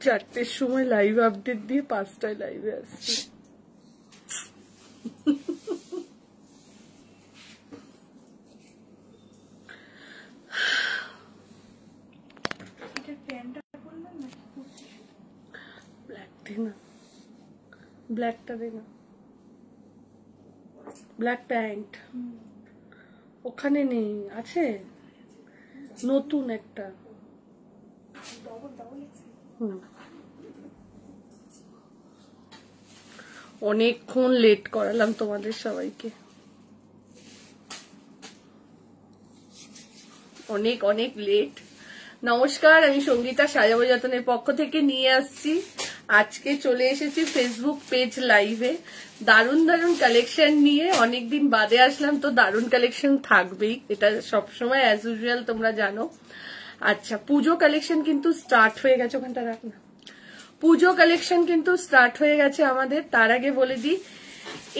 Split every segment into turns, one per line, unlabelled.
4টের সময় live update দিয়ে 5টায় লাইভে আসছি। ব্ল্যাকটা দে না, ব্ল্যাক প্যান্ট ওখানে নেই, আছে নতুন একটা। অনেকক্ষণ লেট করালাম তোমাদের সবাইকে, অনেক অনেক লেট। নমস্কার, আমি সঙ্গীতা সাজাবো যতনের পক্ষ থেকে নিয়ে আসছি। আজকে চলে এসেছি ফেসবুক পেজ লাইভে দারুণ দারুণ কালেকশন নিয়ে। অনেকদিন বাদে আসলাম, তো দারুণ কালেকশন থাকবেই, এটা সবসময় অ্যাজ ইউজুয়াল তোমরা জানো। আচ্ছা, পুজো কালেকশন কিন্তু স্টার্ট হয়ে গেছে, ওখানটা রাখ না। পুজো কালেকশন কিন্তু স্টার্ট হয়ে গেছে আমাদের। তার আগে বলে দিই,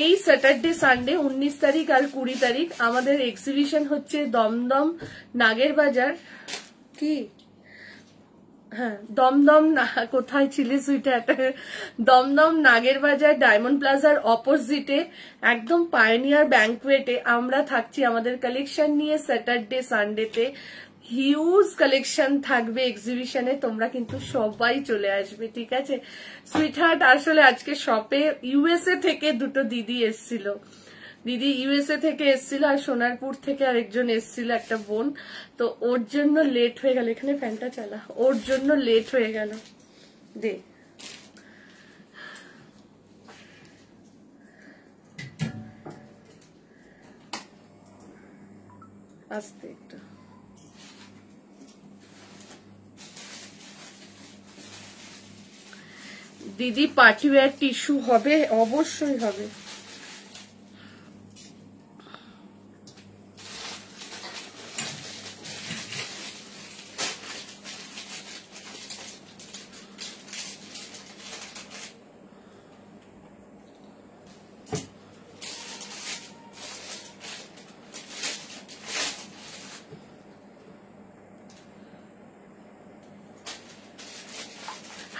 এই স্যাটারডে সানডে 19 তারিখ আর 20 তারিখ আমাদের এক্সিবিশন হচ্ছে দমদম নাগের বাজার। কি হ্যাঁ, দমদম কোথায় ছিলে সুইটার? দমদম নাগের বাজার ডায়মন্ড প্লাজার অপোজিটে একদম পায়োনিয়ার ব্যাংকুয়েটে আমরা থাকছি আমাদের কালেকশন নিয়ে। স্যাটারডে সানডেতে হিউজ কালেকশন থাকবে এক্সিবিশনে, তোমরা কিন্তু সবাই চলে আসবে, ঠিক আছে? সুইটহার্ট আসলে আজকে শপে ইউএসএ থেকে দুটো দিদি এসছিল, দিদি ইউএসএ থেকে এসছিল, আর সোনারপুর থেকে আরেকজন এসছিল, একটা বোন। তো ওর জন্য লেট হয়ে গেল, এখানে ফ্যানটা চালা, ওর জন্য লেট হয়ে গেল। দে আস্তে একটু। দিদি পার্টি ওয়্যার টিস্যু হবে, অবশ্যই হবে।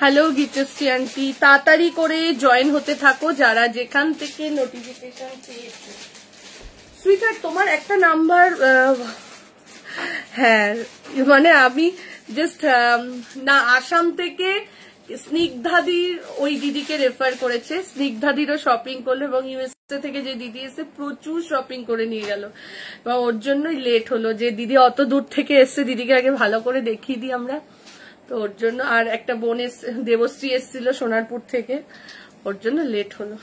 হ্যালো গীতশ্রী আন্টি, তাড়াতাড়ি করে জয়েন হতে থাকো যারা যেখান থেকে নোটিফিকেশন পেয়েছে। সুইটার তোমার একটা নাম্বার, হ্যাঁ মানে আমি জাস্ট না, আসাম থেকে স্নিগ্ধাদির ওই দিদিকে রেফার করেছে, স্নিগ্ধাদিরও শপিং করলো, এবং ইউএসএ থেকে যে দিদি এসে প্রচুর শপিং করে নিয়ে গেল, এবং ওর জন্যই লেট হলো। যে দিদি অত দূর থেকে এসছে, দিদিকে আগে ভালো করে দেখিয়ে দিই আমরা, তো ওর জন্য। আর একটা বোন দেবশ্রী এসেছিল সোনারপুর থেকে, ওর জন্য লেট হলো।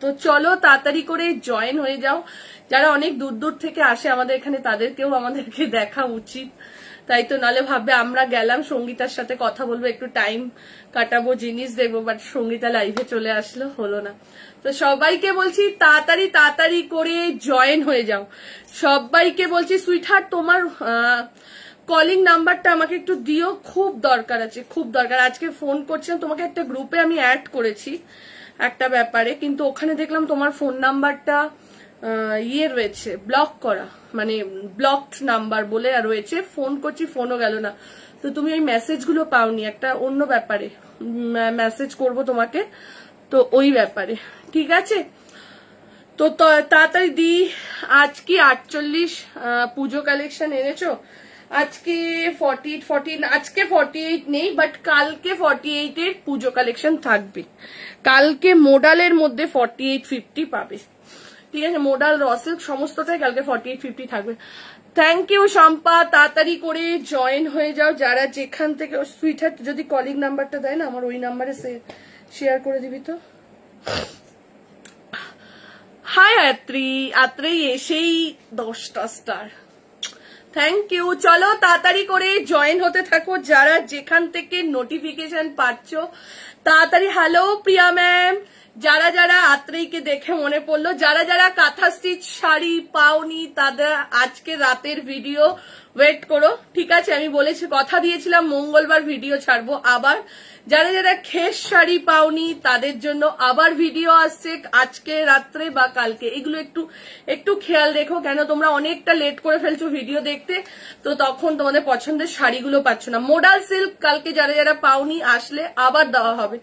তো চলো তাড়াতাড়ি করে জয়েন হয়ে যাও, যারা অনেক দূর দূর থেকে আসে আমাদের এখানে, তাদেরকেও আমাদেরকে দেখা উচিত, তাই তো। নালে ভাববে আমরা গেলাম সঙ্গীতার সাথে কথা বলবো, একটু টাইম কাটাবো, জিনিস দেখবো, বাট সঙ্গীতা লাইভে চলে আসলো, হলো না। তো সবাইকে বলছি তাড়াতাড়ি তাড়াতাড়ি করে জয়েন হয়ে যাও, সবাইকে বলছি। সুইটহার্ট তোমার কলিং নাম্বারটা আমাকে একটু দিও, খুব দরকার আছে, খুব দরকার। আজকে ফোন করছিলাম তোমাকে, একটা গ্রুপে আমি অ্যাড করেছি একটা ব্যাপারে, কিন্তু ওখানে দেখলাম তোমার ফোন নাম্বারটা ইয়ে রয়েছে, ব্লক করা, মানে ব্লকড নাম্বার বলে রয়েছে। ফোন করছি, ফোনও গেল না। তো তুমি ওই মেসেজগুলো পাওনি, একটা অন্য ব্যাপারে মেসেজ করব তোমাকে, তো ওই ব্যাপারে, ঠিক আছে? তো তাড়াতাড়ি দি। আজ কি 48 পুজো কালেকশন এনেছো? আজকে 48 আজকে 48 নেই, বাট কালকে 48 এর পুজো কালেকশন থাকবে। কালকে মোডালের মধ্যে 48-50 পাবে, ঠিক আছে? মোডাল রসিল্ক সমস্তটাই কালকে 48-50 থাকবে। থ্যাংক ইউ শম্পা, তাড়াতাড়ি করে জয়েন হয়ে যাও যারা যেখান থেকে। সুইটহার্ট যদি কলিং নাম্বারটা দেয় না, আমার ওই নাম্বারে শেয়ার করে দিবি তো। হাই আত্রি, আত্রি এসেই 10টা স্টার, থ্যাংক ইউ। চলো তাড়াতাড়ি করে জয়েন হতে থাকো যারা যেখান থেকে নোটিফিকেশন পাচ্ছ, তাড়াতাড়ি। হ্যালো প্রিয়া ম্যাম, যারা যারা আত্রেইকে দেখে মনে পড়লো, যারা যারা কাঁথা স্টিচ শাড়ি পাওনি তাদের আজকে রাতের ভিডিও ওয়েট করো, ঠিক আছে? আমি বলেছি, কথা দিয়েছিলাম মঙ্গলবার ভিডিও ছাড়বো আবার। যারা যারা খেস শাড়ি পাওনি তাদের জন্য আবার ভিডিও আসছে আজকে রাত্রে বা কালকে। এগুলো একটু খেয়াল রেখো, কেন তোমরা অনেকটা লেট করে ফেলছো ভিডিও দেখতে, তো তখন তোমাদের পছন্দের শাড়িগুলো পাচ্ছ না। মোডাল সিল্ক কালকে যারা যারা পাওনি আসলে আবার দেওয়া হবে,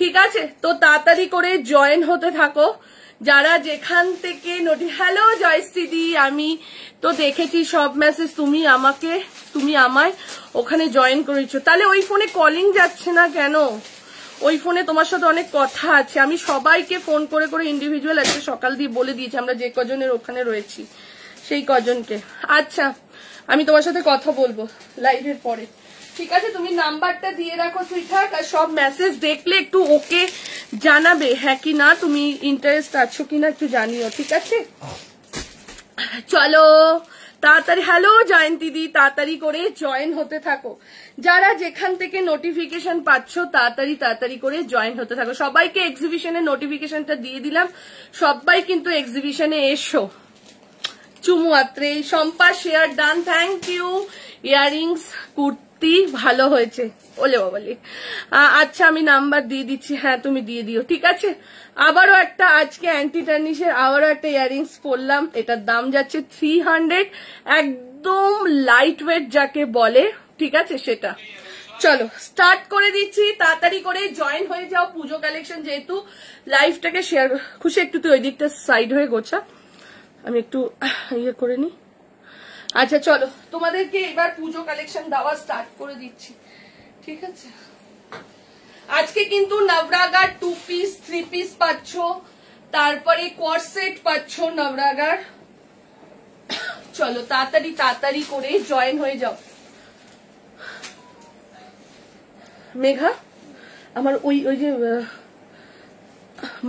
ঠিক আছে? তো তাড়াতাড়ি করে জয়েন হতে থাকো যারা যেখান থেকে হ্যালো জয়শ্রীদি, আমি তো দেখেছি সব মেসেজ, তুমি আমায় ওখানে জয়েন করেছো। তাহলে ওই ফোনে কলিং যাচ্ছে না কেন? ওই ফোনে তোমার সাথে অনেক কথা আছে। আমি সবাইকে ফোন করে করে ইন্ডিভিজুয়াল আজকে সকাল দিয়ে বলে দিয়েছি আমরা যে কজনের ওখানে রয়েছি সেই কজনকে। আচ্ছা, আমি তোমার সাথে কথা বলবো লাইভের পরে, ঠিক আছে? তুমি নাম্বারটা দিয়ে রাখো সুইটহার্ট, আর সব মেসেজ দেখলে একটু ওকে জানাবে হ্যাঁ কি না, তুমি ইন্টারেস্ট আছো কিনা একটু জানিও, ঠিক আছে? চলো তাড়াতাড়ি, হ্যালো জয়ন্তী দি, তাড়াতাড়ি করে জয়েন হতে থাকো। যারা যেখান থেকে নোটিফিকেশন পাচ্ছ তাড়াতাড়ি করে জয়েন হতে থাকো। সবাইকে এক্সিবিশনের নোটিফিকেশনটা দিয়ে দিলাম, সবাই কিন্তু এক্সিবিশনে এসো। Chumu Atre, Shampa share done, thank you. Earrings kurti ভালো হয়েছে, ওলে বাবালি। আচ্ছা আমি নাম্বার দিয়ে দিচ্ছি, হ্যাঁ তুমি দিয়ে দিও, ঠিক আছে? আবারও একটা আজকে অ্যান্টি টার্নিশের আবারও একটা ইয়াররিংস পরলাম, এটার দাম যাচ্ছে 300, একদম লাইট ওয়েট যাকে বলে, ঠিক আছে? সেটা চলো স্টার্ট করে দিচ্ছি, তাড়াতাড়ি করে জয়েন হয়ে যাও। পুজো কালেকশন যেহেতু লাইভটাকে শেয়ার, খুশি একটু তুই ওই দিকটা সাইড হয়ে গোছা, আমি একটু ইয়ে করে নি। আচ্ছা চলো তোমাদেরকে এবার পুজো কালেকশন দেওয়া স্টার্ট করে দিচ্ছি, ঠিক আছে? আজকে কিন্তু নবরাগার 2 পিস 3 পিস পাচ্ছ, তারপরে কর্সেট পাচ্ছ নবরাগার। চলো তাড়াতাড়ি করে জয়েন হয়ে যাও। মেঘা, আমার ওই যে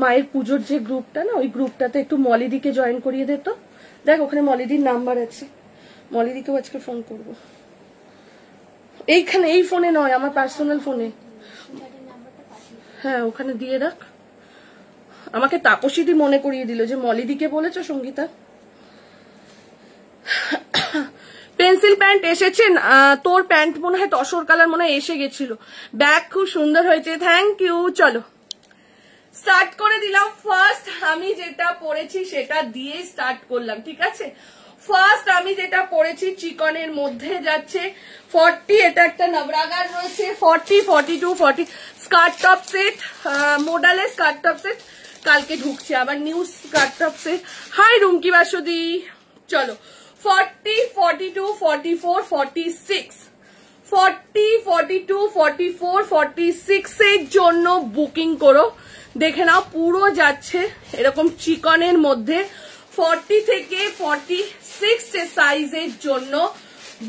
মায়ের পুজোর যে গ্রুপটা না, ওই গ্রুপটাতে একটু মলিদিকে জয়েন করিয়ে দে তো। দেখ ওখানে মলিদির নাম্বার আছে, মলিদিকেও আজকে ফোন করবো। এইখানে এই ফোনে নয়, আমার পার্সোনাল ফোনে। হ্যাঁ ওখানে দিয়ে রাখ। আমাকে তাপসীদি মনে করিয়ে দিল যে মলিদিকে বলেছো সঙ্গীতা। পেন্সিল প্যান্ট এসেছেন, তোর প্যান্ট মনে হয় তসর কালার মনে হয় এসে গেছিল। ব্যাগ খুব সুন্দর হয়েছে, থ্যাংক ইউ। চলো স্টার্ট করে দিলাম। ফার্স্ট আমি যেটা পরেছি সেটা দিয়ে স্টার্ট করলাম, ঠিক আছে? ফার্স্ট আমি যেটা পরেছি চিকনের মধ্যে যাচ্ছে 40, এটা একটা নবরাগার রয়েছে 40, 42, 40 স্কার্ট টপ সেট, মোডালের স্কার্ট টপ সেট কালকে ঢুকছে আবার new skirt top set. Hi Rumki বাসুদি। চলো 40, 42, 44, 46, 40, 42, 44, 46 এর জন্য বুকিং করো। দেখে নাও পুরো যাচ্ছে এরকম চিকনের মধ্যে। 40 থেকে 46 সাইজের জন্য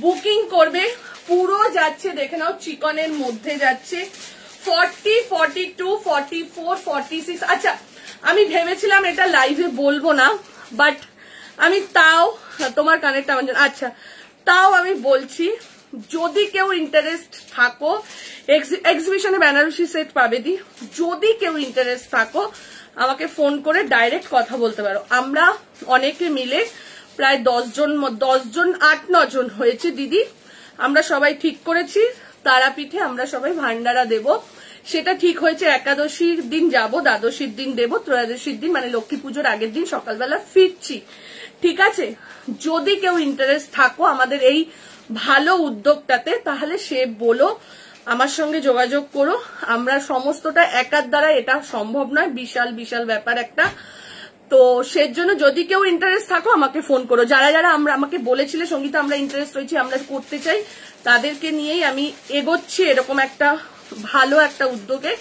বুকিং করবে, পুরো যাচ্ছে দেখে নাও চিকনের মধ্যে যাচ্ছে। 40, 42, 44, 46। আচ্ছা আমি ভেবেছিলাম এটা লাইভে বলবো না, বাট আমি তাও তোমার কানেক্ট আমার জন্য, আচ্ছা তাও আমি বলছি, যদি কেউ ইন্টারেস্ট থাকো, এক্সিবিশনে বেনারসি সেট পাবে দি, যদি কেউ ইন্টারেস্ট থাকো আমাকে ফোন করে ডাইরেক্ট কথা বলতে পারো। আমরা অনেকে মিলে প্রায় 10 জন 8-9 জন হয়েছে দিদি, আমরা সবাই ঠিক করেছি তারাপীঠে আমরা সবাই ভান্ডারা দেব। সেটা ঠিক হয়েছে, একাদশীর দিন যাব, দ্বাদশীর দিন দেব, ত্রয়োদশীর দিন মানে লক্ষ্মী পুজোর আগের দিন সকালবেলা ফিরছি, ঠিক আছে? যদি কেউ ইন্টারেস্ট থাকো আমাদের এই ভালো উদ্যোগটাতে তাহলে সে বলো, আমার সঙ্গে যোগাযোগ করো। আমরা সমস্তটা একার দ্বারা এটা সম্ভব নয়, বিশাল বিশাল ব্যাপার একটা। তো সেজন্য যদি কেউ ইন্টারেস্ট থাকো আমাকে ফোন করো। যারা যারা আমাকে বলেছিলে সঙ্গীতা আমরা ইন্টারেস্ট হয়েছি, আমরা করতে চাই, তাদেরকে নিয়েই আমি এগোচ্ছি এরকম একটা ভালো একটা উদ্যোগে।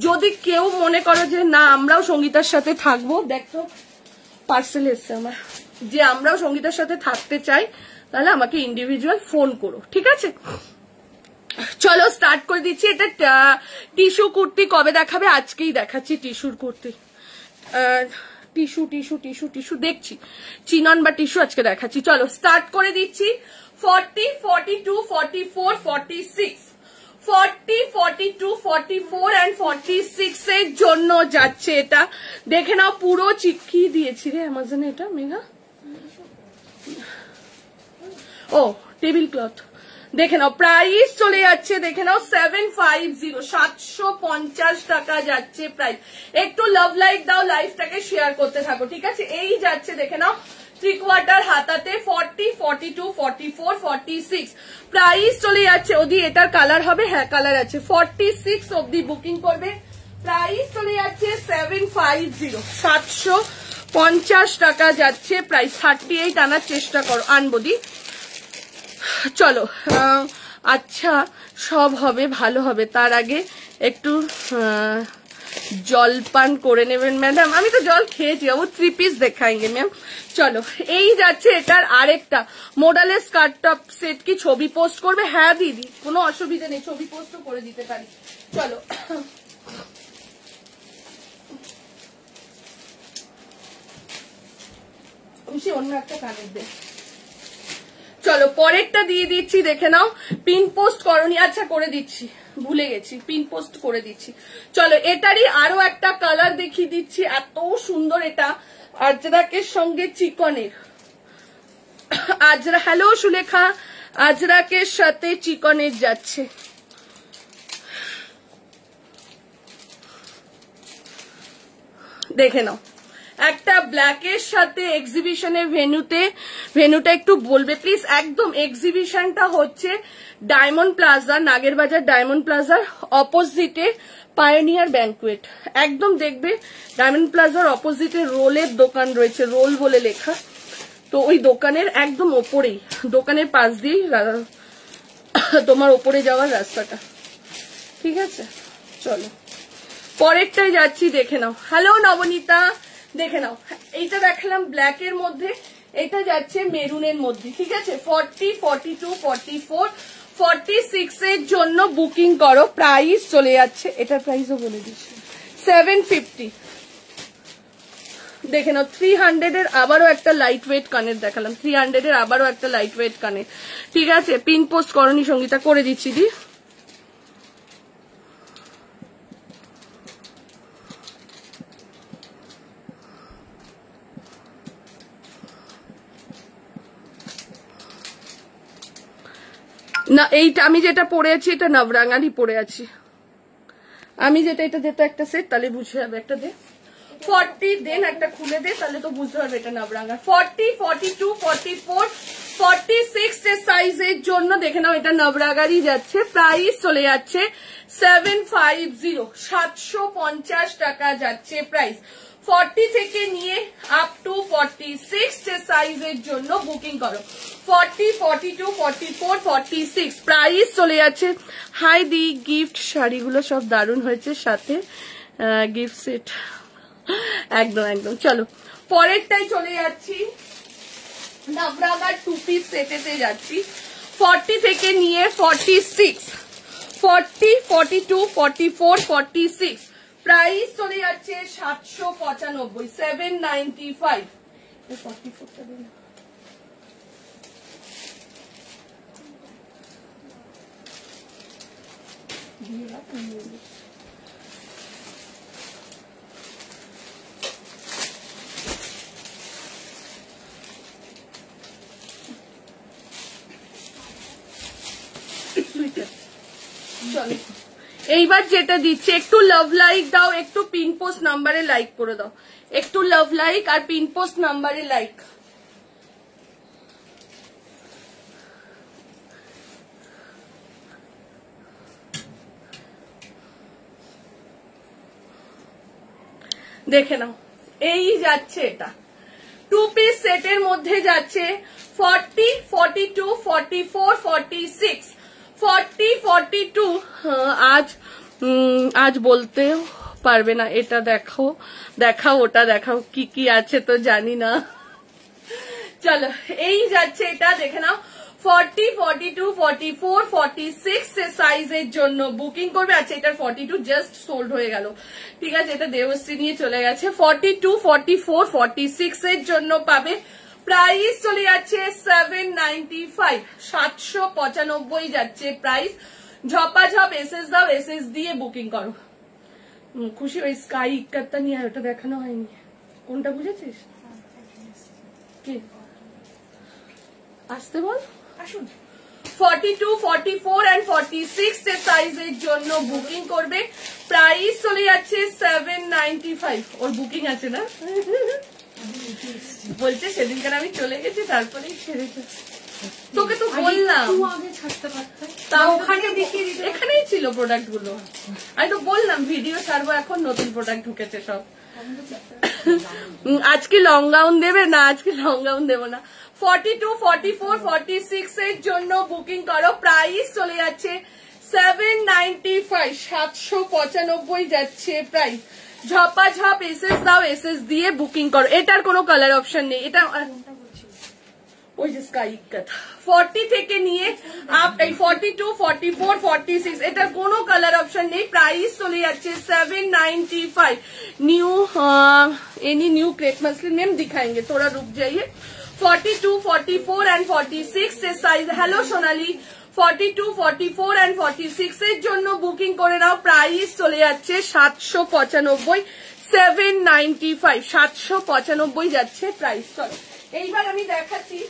যদি কেউ মনে করো যে না আমরাও সঙ্গীতার সাথে থাকবো, দেখো পার্সেল এসছে আমার, যে আমরাও সঙ্গীতার সাথে থাকতে চাই, তাহলে আমাকে ইন্ডিভিজুয়াল ফোন করো, ঠিক আছে? চলো স্টার্ট করে দিচ্ছি। এটা টিস্যু কুর্তি কবে দেখাবে? আজকেই দেখাচ্ছি টিস্যুর kurti. Tissue tissue tissue tissue দেখছি, চিনন বা টিস্যু আজকে দেখাচ্ছি। চলো স্টার্ট করে দিচ্ছি। 40, 42, 44, 46, 40, 42, 44 and 46 এর জন্য যাচ্ছে এটা। দেখে নাও পুরো চিপকি দিয়েছি রে অ্যামাজনে এটা মেঘা। ও টেবিল ক্লথ দেখে নাও, প্রাইস চলে যাচ্ছে দেখে নাও 750, 750 টাকা যাচ্ছে প্রাইস। একটু লাভ লাইক দাও, লাইফটাকে শেয়ার করতে থাকো, ঠিক আছে। এই যাচ্ছে দেখে নাও 3/4 হাতাতে 40, 42, 44, 46 প্রাইস চলে যাচ্ছে। ওদি এটার কালার হবে, হ্যাঁ কালার আছে, 46 অব্দি বুকিং করবে। প্রাইস চলে যাচ্ছে 750, 750 টাকা যাচ্ছে প্রাইস। 38 আনার চেষ্টা করো, আনবো দি। চলো আচ্ছা সব হবে, ভালো হবে, তার আগে একটু জলপান করে নেবেন ম্যাডাম। আমি তো জল খেয়েছি, ও 3 পিস দেখাएंगे ম্যাম। চলো এই যাচ্ছে এটার আরেকটা মডেলের স্কার্ট টপ সেট। কি ছবি পোস্ট করবে? হ্যাঁ দিদি কোনো অসুবিধা নেই, ছবি পোস্টও করে দিতে পারি। চলো অন্য একটা কানের দে। চলো পরেরটা দিয়ে দিচ্ছি, দেখে নাও। পিন পোস্ট করনি? আচ্ছা করে দিচ্ছি, ভুলে গেছি, পিন পোস্ট করে দিচ্ছি। চলো এটারই আরো একটা কালার দেখিয়ে দিচ্ছি, এত সুন্দর এটা আজরাকের সঙ্গে চিকনের। আজরা, হ্যালো সুলেখা, আজরাকের সাথে চিকনের যাচ্ছে। দেখে নাও একটা ব্ল্যাকের সাথে এক্সিবিশনের ভেন্যুটা একটু বলবে প্লিজ। একদম এক্সিবিশনটা হচ্ছে ডায়মন্ড প্লাজা, নাগেরবাজার ডায়মন্ড প্লাজার অপোজিটে পায়োনিয়ার ব্যাংকুয়েট। একদম দেখবে ডায়মন্ড প্লাজার অপোজিটে রোলের দোকান রয়েছে, রোল বলে লেখা। তো ওই দোকানের একদম ওপরেই, দোকানের পাশ দিয়েই তোমার ওপরে যাওয়ার রাস্তাটা, ঠিক আছে। চলো পরেরটাই যাচ্ছি, দেখে নাও। হ্যালো নবনীতা, দেখে নাও এইটা দেখালাম ব্ল্যাকের মধ্যে, এটা যাচ্ছে মেরুনের মধ্যে, ঠিক আছে। 40, 42, 44, 46 এর জন্য বুকিং করো। প্রাইস চলে যাচ্ছে, এটার প্রাইসও বলে দিচ্ছি 750। দেখে নাও 300 এর আবারও একটা লাইট ওয়েট কানের দেখালাম, 300 এর আবারও একটা লাইট ওয়েট কানের, ঠিক আছে। পিন পোস্ট করনি সঙ্গীতা? করে দিচ্ছি দি। না এইটা আমি যেটা পরে আছি এটা নবরাঙালি পরে আছি আমি, যেটা এটা যেটা একটা সেট, তাহলে বুঝে যাবে। একটা দে 40 দেন, একটা খুলে দে, তাহলে তো বুঝতে পারবে এটা নবরাঙা। 40, 42, 44, 46 এর সাইজের জন্য দেখে নাও এটা নবরাঙারই যাচ্ছে। প্রাইস চলে যাচ্ছে 750, 750 টাকা যাচ্ছে প্রাইস। 40 থেকে নিয়ে আপ টু 46 এর সাইজের জন্য বুকিং করো। 40, 42, 44, 46 প্রাইস চলে যাচ্ছে। হাই দি, গিফট শাড়িগুলো সব দারুণ হয়েছে, সাথে গিফট সেট, একদম একদম। চলো পরেরটাই চলে যাচ্ছি, নবরাঙার 2 পিস সেটেতে যাচ্ছি। 40 থেকে নিয়ে 46, 40, 42, 44, 46 প্রাইস চলে যাচ্ছে 795, 795। 44টা দিন চলো এইবার যেটা দিচ্ছে, একটু লাভ লাইক দাও, একটু পিন পোস্ট নাম্বারে লাইক করে দাও, একটু লাভ লাইক আর পিন পোস্ট নাম্বারে লাইক। দেখে নাও এই যাচ্ছে এটা 2 পিস সেটের মধ্যে যাচ্ছে 40, 42, 44, 46, 40, 42 আজ বলতে পারবে না। এটা দেখো, দেখাও, ওটা দেখাও, কি কি আছে তো জানি না। চলো এই যাচ্ছে এটা, দেখে নাও 40, 42, 44, 46 এর সাইজের জন্য বুকিং করবে। আচ্ছা এটার 42 জাস্ট সোল্ড হয়ে গেল, ঠিক আছে, এটা দেবশ্রী নিয়ে চলে গেছে। 42, 44, 46 এর জন্য পাবে। প্রাইস চলে যাচ্ছে 795, 795 যাচ্ছে প্রাইস। ঝপাঝপ এসএস দাও, এসএস দিয়ে বুকিং করো। খুশি? ওই স্কাই ইক্কাতটা নিয়ে আর ওটা দেখানো হয়নি। কোনটা বুঝেছিস? কি আসতে বল, আসুন। 42, 44 and 46 এর সাইজের জন্য বুকিং করবে। প্রাইস চলে যাচ্ছে 795। ওর বুকিং আছে না? বলছে সেদিনকার আমি চলে গেছি তারপরেই ছেড়েছে। তোকে তো বললাম এখানেই ছিল প্রোডাক্ট গুলো। আমি তো বললাম ভিডিও ছাড়বো, এখন নতুন প্রোডাক্ট ঢুকেছে সব। আজকে লং গাউন দেবে না? আজকে লং গাউন দেবো না। 42, 44, 46 এর জন্য বুকিং করো। প্রাইস চলে যাচ্ছে 795, 795 যাচ্ছে প্রাইস। ঝপাঝপ এসএস দাও, এসএস দিয়ে বুকিং করো। এটার কোনো কালার অপশন নেই। এটা ওই যে স্কাই কাট 40 থেকে নিয়ে আপ এই 42, 44, 46 এটার কোনো কালার অপশন নেই। প্রাইস চলে যাচ্ছে 795। New any new crepe muslin में हम दिखाएंगे, थोड़ा रुक जाइए। 42, 44 एंड 46 এর সাইজ। হ্যালো সোনালি, 42, 44 एंड 46 এর জন্য বুকিং করে নাও। প্রাইস চলে যাচ্ছে 795, 795, 795 যাচ্ছে প্রাইস। চলো এইবার আমি দেখাচ্ছি।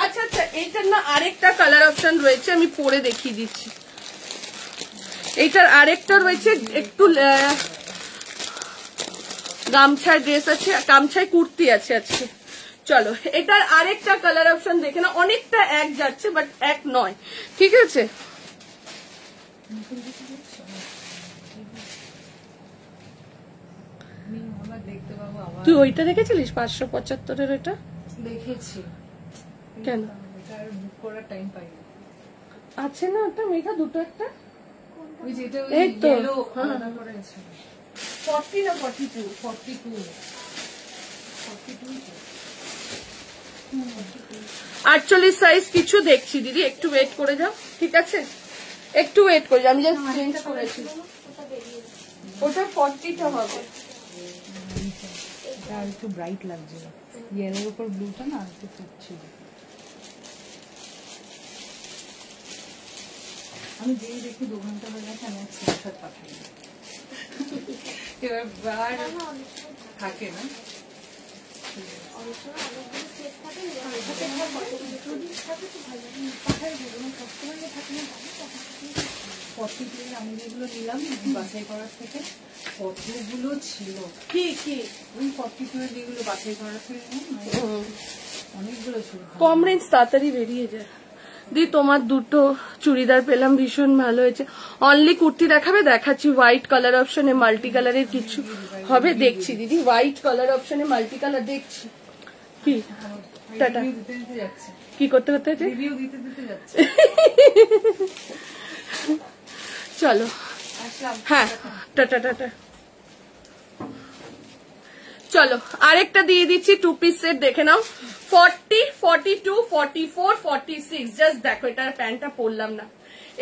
আচ্ছা আচ্ছা, এইটার না আরেকটা কালার অপশন রয়েছে, আমি পরে দেখিয়ে দিচ্ছি। এইটার আরেকটা রয়েছে, একটু গামছার ড্রেস আছে, গামছায় কুর্তি আছে আজকে। চলো এটার আরেকটা কালার অপশন দেখে না। অনেকটা এক যাচ্ছে বাট এক নয়, ঠিক আছে? তুই ওইটা দেখেছিলিস 575-এর? ওইটা
দেখেছি।
কেন
বুক করার টাইম পাইনি।
আছে না ওটা মেঘা, দুটো একটা।
ওই যেটা
এই তো
ইয়েলো আলাদা করে আছে।
40 না 42?
42
48 সাইজ কিছু দেখছি দিদি, একটু ওয়েট করে যাও, ঠিক আছে? একটু ওয়েট করে যাও, আমি জাস্ট চেঞ্জ করেছি। ওটা 40টা হবে।
এটা একটু ব্রাইট লাগছে, ইয়েলোর উপর ব্লুটা না একটু ফুটছিল। আমি যেই দেখি 2 ঘন্টা হয়ে গেছে, আমি স্ক্রিনশট পাঠাই। এবার বার থাকে না, আমি যেগুলো নিলাম বাছাই করার থেকে কতগুলো ছিল।
কি কি
ওই 42 যেগুলো বাছাই করার থেকে অনেকগুলো ছিল।
কম রেঞ্জ তাড়াতাড়ি বেরিয়ে যায়। দি তোমার দুটো চুড়িদার পেলাম, ভীষণ ভালো হয়েছে। অনলি কুর্তি দেখাবে? দেখাচ্ছি। হোয়াইট কালার অপশনে মাল্টি কালারের কিছু হবে, দেখছি দিদি। হোয়াইট কালার অপশনে মাল্টি কালার দেখছি। কি টাটা কি করতে করতে
রিভিউ দিতে দিতে যাচ্ছে।
চলো হ্যাঁ, টাটা টাটা। চলো আরেকটা দিয়ে দিচ্ছি, 2 পিস সেট দেখে নাও। 40, 42, 44, 46। জাস্ট দেখো, এটার প্যান্টটা পরলাম না,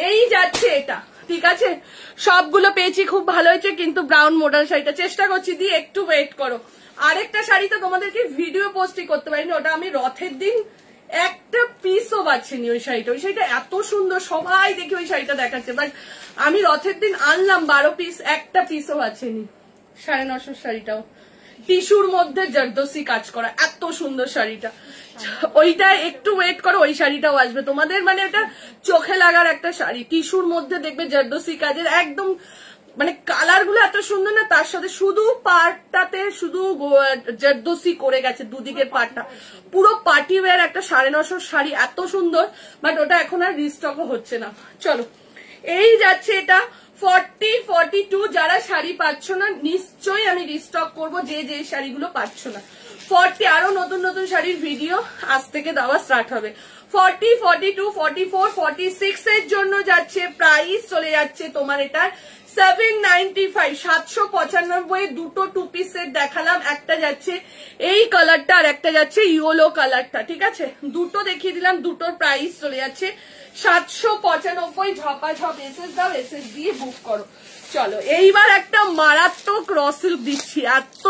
এই যাচ্ছে এটা, ঠিক আছে? সবগুলো পেয়েছি, খুব ভালো হয়েছে, কিন্তু ব্রাউন মডেল শাড়িটা চেষ্টা করছি দিয়ে, একটু ওয়েট করো। আরেকটা শাড়ি তো তোমাদেরকে ভিডিও পোস্টই করতে পারিনি, ওটা আমি রথের দিন একটা পিসও বাঁচিনি। ওই শাড়িটা, ওই শাড়িটা এত সুন্দর, সবাই দেখে ওই শাড়িটা দেখাচ্ছে, বাট আমি রথের দিন আনলাম 12 পিস, একটা পিসও বাঁচেনি। 950 শাড়িটাও টিস্যুর মধ্যে জারদোসি কাজ করা, এত সুন্দর শাড়িটা। ওইটা একটু ওয়েট করো, ওই শাড়িটাও আসবে তোমাদের। মানে এটা চোখে লাগার একটা শাড়ি, টিস্যুর মধ্যে দেখবে জারদোসি কাজের, একদম মানে কালার গুলো এত সুন্দর না, তার সাথে শুধু পার্টটাতে শুধু জারদোসি করে গেছে, দুদিকের পার্টটা পুরো পার্টি ওয়্যার একটা 950 শাড়ি, এত সুন্দর। বাট ওটা এখন আর রিস্টকও হচ্ছে না। চলো এই যাচ্ছে এটা 40, 42। যারা শাড়ি পাচ্ছ না নিশ্চয়ই আমি রিস্টক করব, যে যে শাড়িগুলো পাচ্ছ না। 40 আরো নতুন নতুন শাড়ির ভিডিও আজ থেকে দেওয়া স্টার্ট হবে। 40, 42, 44, 46 এর জন্য যাচ্ছে প্রাইস চলে যাচ্ছে তোমার এটা 795, 795। দুটো 2 পিস সেট দেখালাম, একটা যাচ্ছে এই কালারটা আর একটা যাচ্ছে ইয়েলো কালারটা, ঠিক আছে? দুটো দেখিয়ে দিলাম, দুটোর প্রাইস চলে যাচ্ছে 795। ঝপাঝপ এসএস দাও, এসএস দিয়ে বুক করো। চলো এইবার একটা মারাত্মক র সিল্ক দিচ্ছি, এত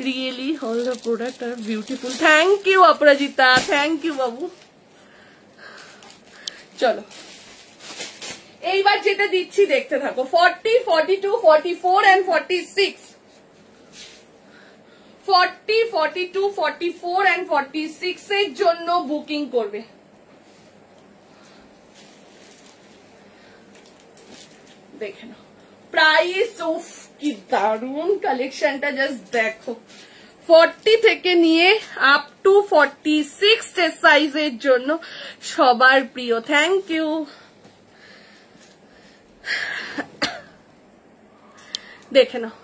রিয়েলি অল দ্য প্রোডাক্ট আর beautiful. Thank you Aparajita, thank you বাবু। চলো এইবার যেটা দিচ্ছি দেখতে থাকো, 40, 42, 44 and 46, 40, 42, 44 and 46 এর জন্য বুকিং করবে। দেখে নাও প্রাইস, উফ কি দারুন কালেকশনটা, জাস্ট দেখো। 40 থেকে নিয়ে আপ টু 46 সাইজের জন্য সবার প্রিয়। Thank you. দেখে নাও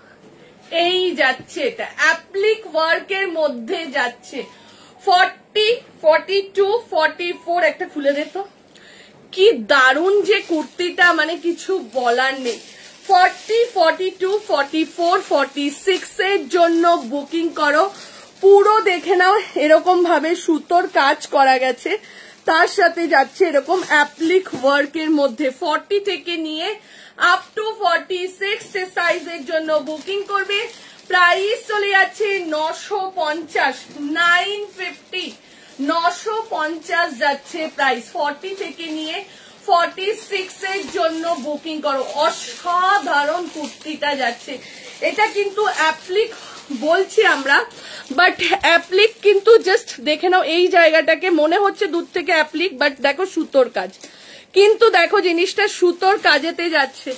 এই যাচ্ছে, এটা অ্যাপ্লিক ওয়ার্কের মধ্যে যাচ্ছে। 40, 42, 44 একটা খুলে দে তো, কি দারুন যে কুর্তিটা, মানে কিছু বলার নেই। 40, 42, 44, 46 এর জন্য বুকিং করো। পুরো দেখে নাও এরকম ভাবে সুতোর কাজ করা গেছে, তার সাথে যাচ্ছে এরকম অ্যাপ্লিক ওয়ার্কের মধ্যে। 40 থেকে নিয়ে আপ টু 46 সাইজের জন্য বুকিং করবে। প্রাইস চলে যাচ্ছে 950, 950, 950 যাচ্ছে প্রাইস। 40 থেকে নিয়ে 46 এর জন্য বুকিং করো। অসাধারণ কুর্তিটা যাচ্ছে। এটা কিন্তু অ্যাপ্লিক বলছি আমরা, বাট অ্যাপ্লিক কিন্তু জাস্ট দেখে নাও এই জায়গাটাকে, মনে হচ্ছে দূর থেকে অ্যাপ্লিক, বাট দেখো সুতোর কাজ, কিন্তু দেখো জিনিসটা সুতোর কাজেতে যাচ্ছে।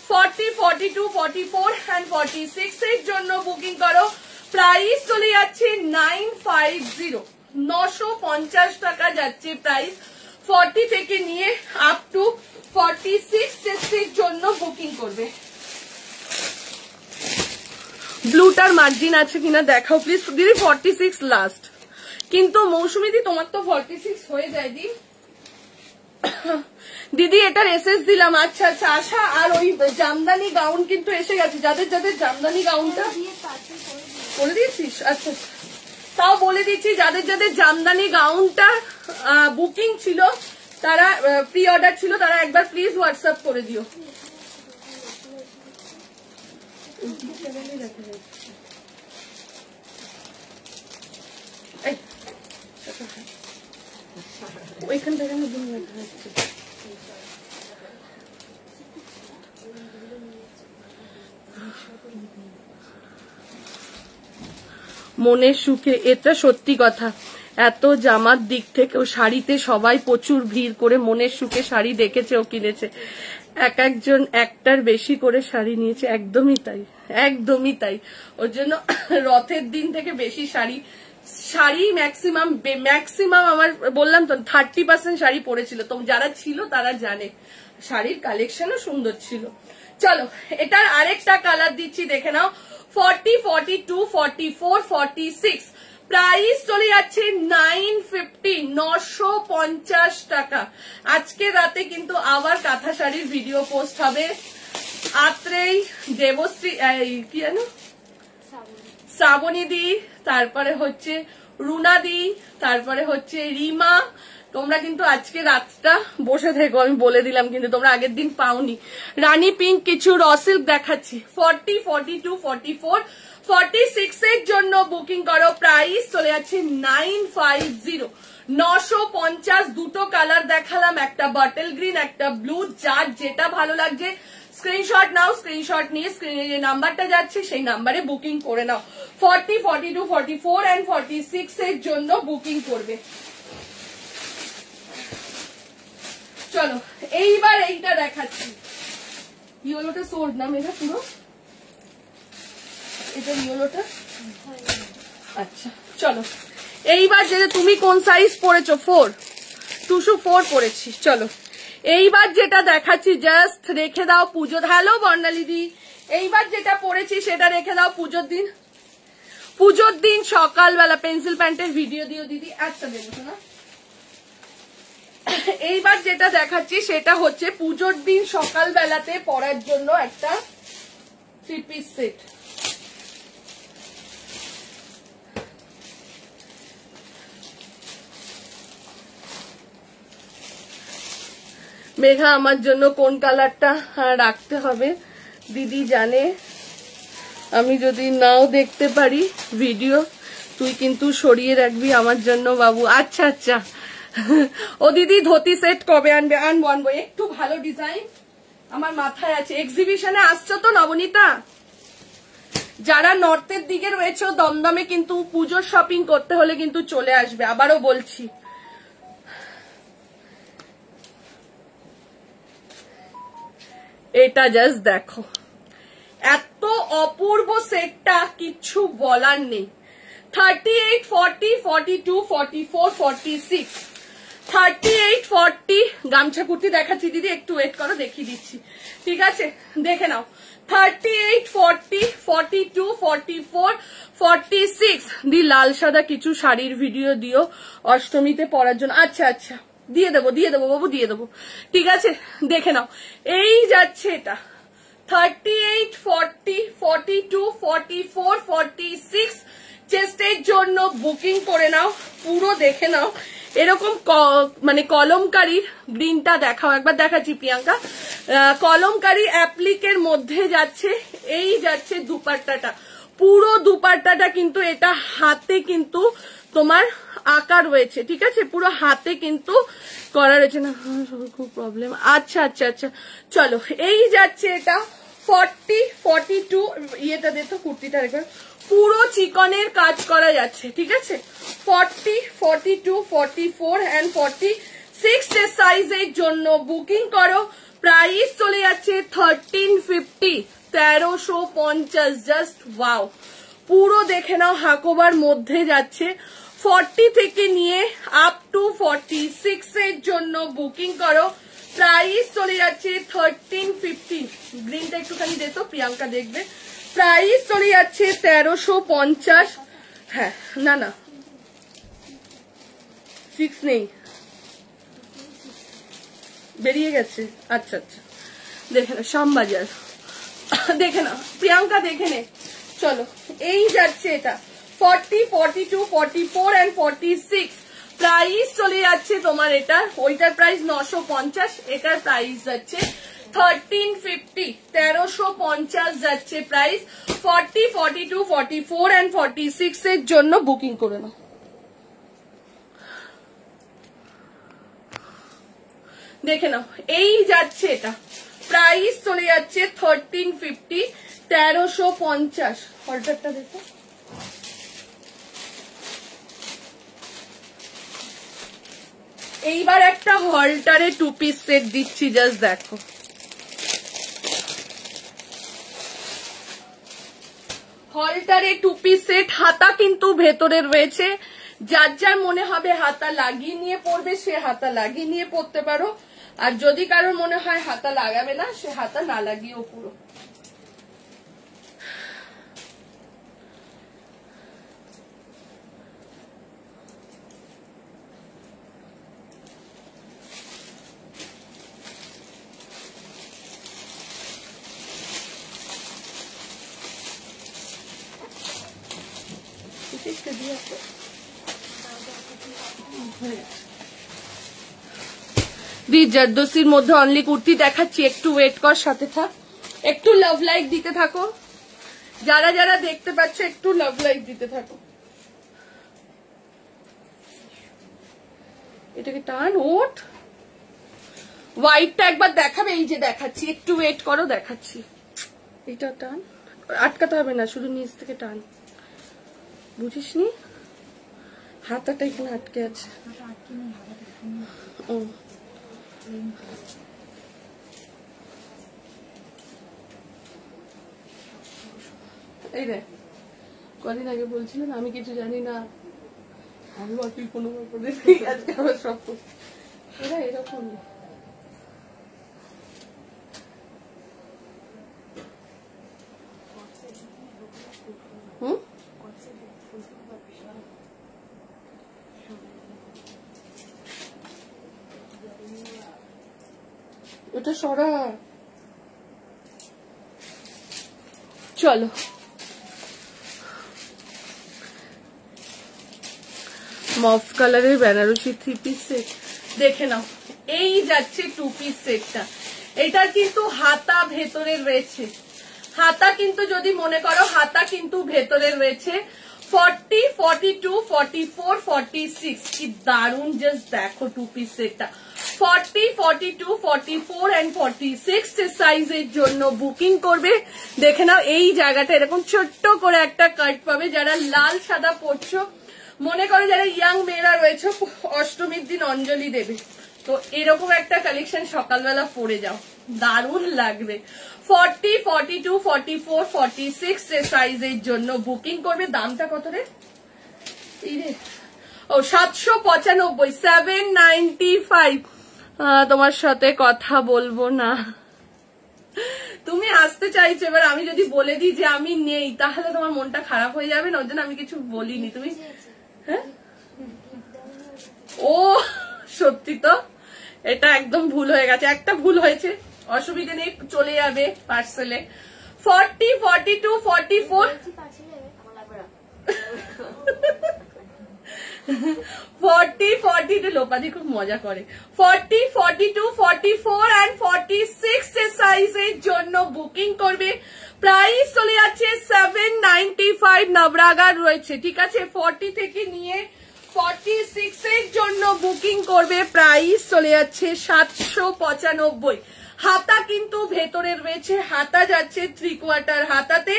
40, 42, 44 and 46 এর জন্য বুকিং করো। প্রাইস চলে যাচ্ছে 950, 950 টাকা যাচ্ছে প্রাইস। 40 থেকে নিয়ে আপ টু 46 এর জন্য বুকিং করবে। ব্লুটার মার্জিন আছে কিনা দেখাও প্লিজ দিদি। 46 লাস্ট, কিন্তু মৌসুমী দি তোমার তো 46 হয়ে যায় দি। দিদি এটার এসএস দিলাম। আচ্ছা আচ্ছা আশা, আর ওই জামদানি গাউন কিন্তু এসে গেছে। যাদের যাদের জামদানি গাউনটা করে দিয়েছিস, আচ্ছা তাও বলে দিচ্ছি, যাদের যাদের জামদানি গাউনটা বুকিং ছিল, তারা প্রি অর্ডার ছিল, তারা একবার প্লিজ হোয়াটসঅ্যাপ করে দিও। ওইখান থেকে মনের সুখে, এটা সত্যি কথা। এত জামার দিক থেকেও শাড়িতে সবাই প্রচুর ভিড় করে মনের সুখে শাড়ি দেখেছে ও কিনেছে। এক একজন একটার বেশি করে শাড়ি নিয়েছে। একদমই তাই, একদমই তাই। ওর জন্য রথের দিন থেকে বেশি শাড়ি ম্যাক্সিমাম আমার বললাম তো 30% শাড়ি পরেছিল। তো যারা ছিল তারা জানে শাড়ির কালেকশনও সুন্দর ছিল। চলো এটার আরেকটা কালার দিচ্ছি, দেখে নাও। 40, 42, 44, 46 প্রাইস চলে যাচ্ছে 950, 950 টাকা। আজকে রাতে কিন্তু আবার কাঁথা শাড়ির ভিডিও পোস্ট হবে। আত্রেই, দেবশ্রী, কি জানো, শ্রাবণী দি, তারপরে হচ্ছে রুনা দি, তারপরে হচ্ছে রিমা। তোমরা কিন্তু আজকে রাতটা বসে থেকো, আমি বলে দিলাম, কিন্তু তোমরা আগের দিন পাওনি। রানী পিঙ্ক কিছু র সিল্ক দেখাচ্ছি। 40, 42, 44, 46 এর জন্য বুকিং করো। প্রাইস চলে যাচ্ছে 950, 950। দুটো কালার দেখালাম, একটা বটল গ্রিন, একটা ব্লু। যার যেটা ভালো লাগছে স্ক্রিনশট নাও, স্ক্রিনশট নিয়ে স্ক্রিনে যে নাম্বারটা যাচ্ছে সেই নাম্বারে বুকিং করে নাও। 40, 42, 44 and 46 এর জন্য বুকিং করবে। চলো এইবার এইটা দেখাচ্ছি। ইয়েলোটা সোল্ড না মেঘা পুরো? এটা ইয়েলোটা, আচ্ছা চলো এইবার যেটা, তুমি কোন সাইজ পরেছো? 4, 204 পরেছি। চলো এইবার যেটা দেখাচ্ছি জাস্ট রেখে দাও পুজো। হ্যালো বর্ণালী দি, এইবার যেটা পরেছি সেটা রেখে দাও পুজোর দিন। পুজোর দিন সকালবেলা পেন্সিল প্যান্টের ভিডিও দিও দিদি। আচ্ছা দেখো না, এইবার যেটা দেখাচ্ছি সেটা হচ্ছে পুজোর দিন সকালবেলাতে পরার জন্য একটা 3 পিস সেট। মেঘা আমার জন্য কোন কালারটা রাখতে হবে দিদি জানে। আমি যদি নাও দেখতে পারি ভিডিও, তুই কিন্তু সরিয়ে রাখবি আমার জন্য বাবু। আচ্ছা আচ্ছা ও দিদি ধুতি সেট কবে আনবে? আনবো একটু ভালো ডিজাইন আমার মাথায় আছে। এক্সিবিশনে আসছো তো নবনীতা? যারা নর্থের দিকে রয়েছে দমদমে কিন্তু পুজোর শপিং করতে হলে কিন্তু চলে আসবে, আবারও বলছি। এটা জাস্ট দেখো, এত অপূর্ব সেটটা, কিচ্ছু বলার নেই। 38, 40, 42, 44, 46, 38, 40 গামছা কুর্তি দেখাচ্ছি দিদি, একটু ওয়েট করো, দেখিয়ে দিচ্ছি, ঠিক আছে? দেখে নাও। 38, 40, 42, 44, 46 দি লাল সাদা কিছু শাড়ির ভিডিও দিও অষ্টমীতে পরার জন্য। আচ্ছা আচ্ছা, দিয়ে দেবো বাবু, দিয়ে দেবো, ঠিক আছে? দেখে নাও, এই যাচ্ছে এটা 38, 40, 42, 44, 46 চেস্টের জন্য বুকিং করে নাও, পুরো দেখে নাও। এরকম মানে কলমকারীর গ্রিনটা দেখাও একবার, দেখাচ্ছি প্রিয়াঙ্কা। কলমকারী অ্যাপ্লিকের মধ্যে যাচ্ছে, এই যাচ্ছে দুপাট্টাটা, পুরো দুপাট্টাটা কিন্তু এটা হাতে কিন্তু তোমার আঁকা রয়েছে, ঠিক আছে? পুরো হাতে কিন্তু করা রয়েছে না, খুব প্রবলেম। আচ্ছা আচ্ছা আচ্ছা, চলো এই যাচ্ছে এটা 40, 42 ইয়েটা দেখো, কুর্তিটা একবার পুরো চিকনের কাজ করা যাচ্ছে, ঠিক আছে? 40, 42, 44 and 46 এর সাইজের জন্য বুকিং করো। প্রাইস চলে যাচ্ছে 1350, 1350, জাস্ট ওয়াও। পুরো দেখে নাও, হাকোবার মধ্যে যাচ্ছে। 40 থেকে নিয়ে আপ টু 46 এর জন্য বুকিং করো। প্রাইস চলে যাচ্ছে 1350। গ্রিনটা একটুখানি দেখো, প্রিয়াঙ্কা দেখবে। প্রাইস চলে যাচ্ছে 1350। হ্যাঁ, না না 6 নেই, বেরিয়ে গেছে। আচ্ছা আচ্ছা, দেখে না, শ্যামবাজার দেখে না প্রিয়াঙ্কা, দেখে নে। চলো এই যাচ্ছে এটা 40, 42, 44 and 46। প্রাইস চলে যাচ্ছে তোমার এটা, ওইটার প্রাইস 950, এটার প্রাইস যাচ্ছে 1350, 1350 যাচ্ছে প্রাইস। 40, 42, 44 and 46 এর জন্য বুকিং করে নাও। দেখে নাও, এই যাচ্ছে এটা, প্রাইস চলে যাচ্ছে 1350, 1350। অর্ডারটা দেখো, এইবার একটা হলটারে 2 পিস সেট দিচ্ছি, জাস্ট দেখো। হলটারে 2 পিস সেট, হাতা কিন্তু ভেতরে রয়েছে। যার যার মনে হবে হাতা লাগিয়ে নিয়ে পরবে, সে হাতা লাগিয়ে নিয়ে পরতে পারো। আর যদি কারোর মনে হয় হাতা লাগাবে না, সে হাতা না লাগিয়েও পুরো। জর্দোসির মধ্যে অনলি কুর্তি দেখাচ্ছি, একটু ওয়েট কর, সাথে থাক, একটু লাভ লাইক দিতে থাকো। যারা যারা দেখতে পাচ্ছ একটু লাভ লাইক দিতে থাকো। এটাকে টান, ওঠ। হোয়াইটটা একবার দেখাবে, এই যে দেখাচ্ছি, একটু ওয়েট করো, দেখাচ্ছি। এটা টান, আটকাতে হবে না, শুধু নিচ থেকে টান, বুঝিসনি? হাতাটা এখানে আটকে আছে। ও এই রে, কদিন আগে বলছিলেন আমি কিছু জানি না, আমি তুই কোনো আজকে আমার সব এরা এরকম। ওটা সরা। চলো মফ কালারের বেনারসি 3 পিস সেট দেখে নাও, এই যাচ্ছে 2 পিস সেটটা। এটার কিন্তু হাতা ভেতরে রয়েছে, হাতা কিন্তু যদি মনে করো হাতা কিন্তু ভেতরে রয়েছে। 40, 42, 44, 46 কি দারুন, জাস্ট দেখো টু পিস সেটটা। 40, 42, 44 and 46 সাইজের জন্য বুকিং করবে। দেখে নাও এই জায়গাটা এরকম ছোট্ট করে একটা কাট পাবে। যারা লাল সাদা পরছো, মনে করো যারা ইয়াং মেয়েরা রয়েছে অষ্টমীর দিন অঞ্জলি দেবে, তো এরকম একটা কালেকশন সকালবেলা পরে যাও, দারুণ লাগবে। 40, 42, 44, 46 সাইজের জন্য বুকিং করবে। দামটা কত রে? ও 795, 795। তোমার সাথে কথা বলবো না, তুমি আসতে চাইছো। এবার আমি যদি বলে দিই যে আমি নেই, তাহলে তোমার মনটা খারাপ হয়ে যাবে না, ওর জন্য আমি কিছু বলিনি। তুমি হ্যাঁ, ও সত্যি তো, এটা একদম ভুল হয়ে গেছে, একটা ভুল হয়েছে, অসুবিধা নেই, চলে যাবে পার্সেলে। 40, 42, 44 40, 42 লোপাদি খুব মজা করে। 40, 42, 44 and 46 সাইজের জন্য বুকিং করবে। প্রাইস চলে যাচ্ছে 795, নবরাগার রয়েছে, ঠিক আছে। 40 থেকে নিয়ে 46 এর জন্য বুকিং করবে, প্রাইস চলে যাচ্ছে 795। হাতা কিন্তু ভেতরে রয়েছে, হাতা যাচ্ছে 3/4 হাতাতে,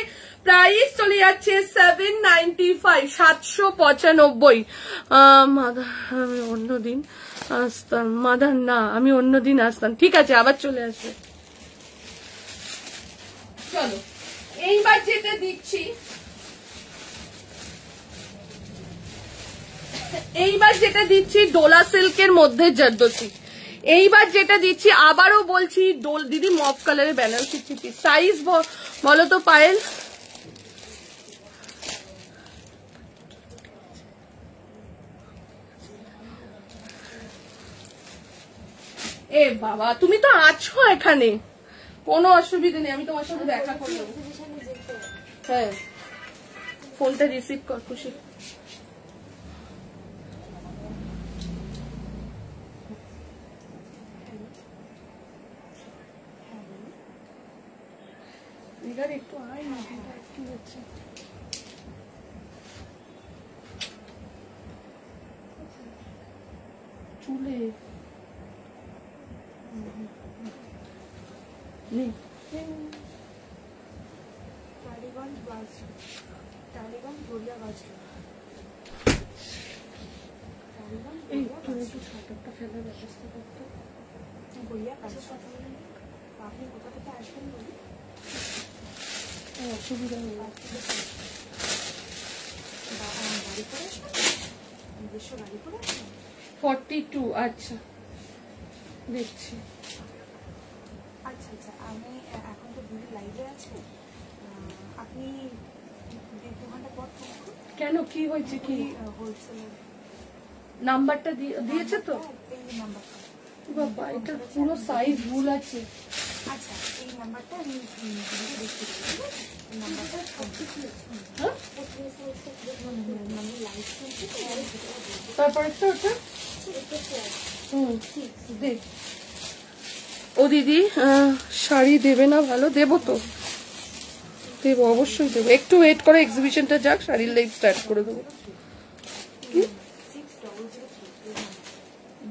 প্রাইস চলে যাচ্ছে 795, 795। মাদার আমি অন্যদিন আসতাম, মাদার না আমি অন্যদিন আসতাম, ঠিক আছে আবার চলে আসবে। চলো এইবার যেটা দিচ্ছি, ডোলা সিল্কের মধ্যে জর্দোসি। এইবার যেটা দিচ্ছি, আবারও বলছি, দিদি মফ কালারের বেনারসি চিপি। সাইজ বলো তো পায়েল? এ বাবা, তুমি তো আছো এখানে, কোনো অসুবিধা নেই, আমি তোমার সাথে দেখা করে নেবো। হ্যাঁ, ফোনটা রিসিভ কর খুশি। একটু আয় না, কি হচ্ছে? চুলে ফেলার ব্যবস্থা করতে আপনি কোথা থেকে আসবেন বলি, অসুবিধা নেই। গাড়ি করে আসবেন, নিজস্ব গাড়ি করে আসবেন। 42, আচ্ছা দেখছি। আচ্ছা আচ্ছা, আমি এখন তো দিদি লাইভে আছে, আপনি 2 ঘন্টা পর ফোন করুন। কেন, কি হয়েছে? কি হোলসেলার নাম্বারটা দিয়েছে তো? এই নাম্বারটা বাবা, এটা পুরো সাইজ ভুল আছে। আচ্ছা, এই নাম্বারটা আমি দেখতে পাবো, এই নাম্বারটা তারপরে ওটা দেখ। ও দিদি শাড়ি দেবে না? ভালো দেবো তো, দেবো অবশ্যই দেবো, একটু ওয়েট করে, এক্সিবিশনটা যাক, শাড়ির লাইভ স্টার্ট করে দেবো।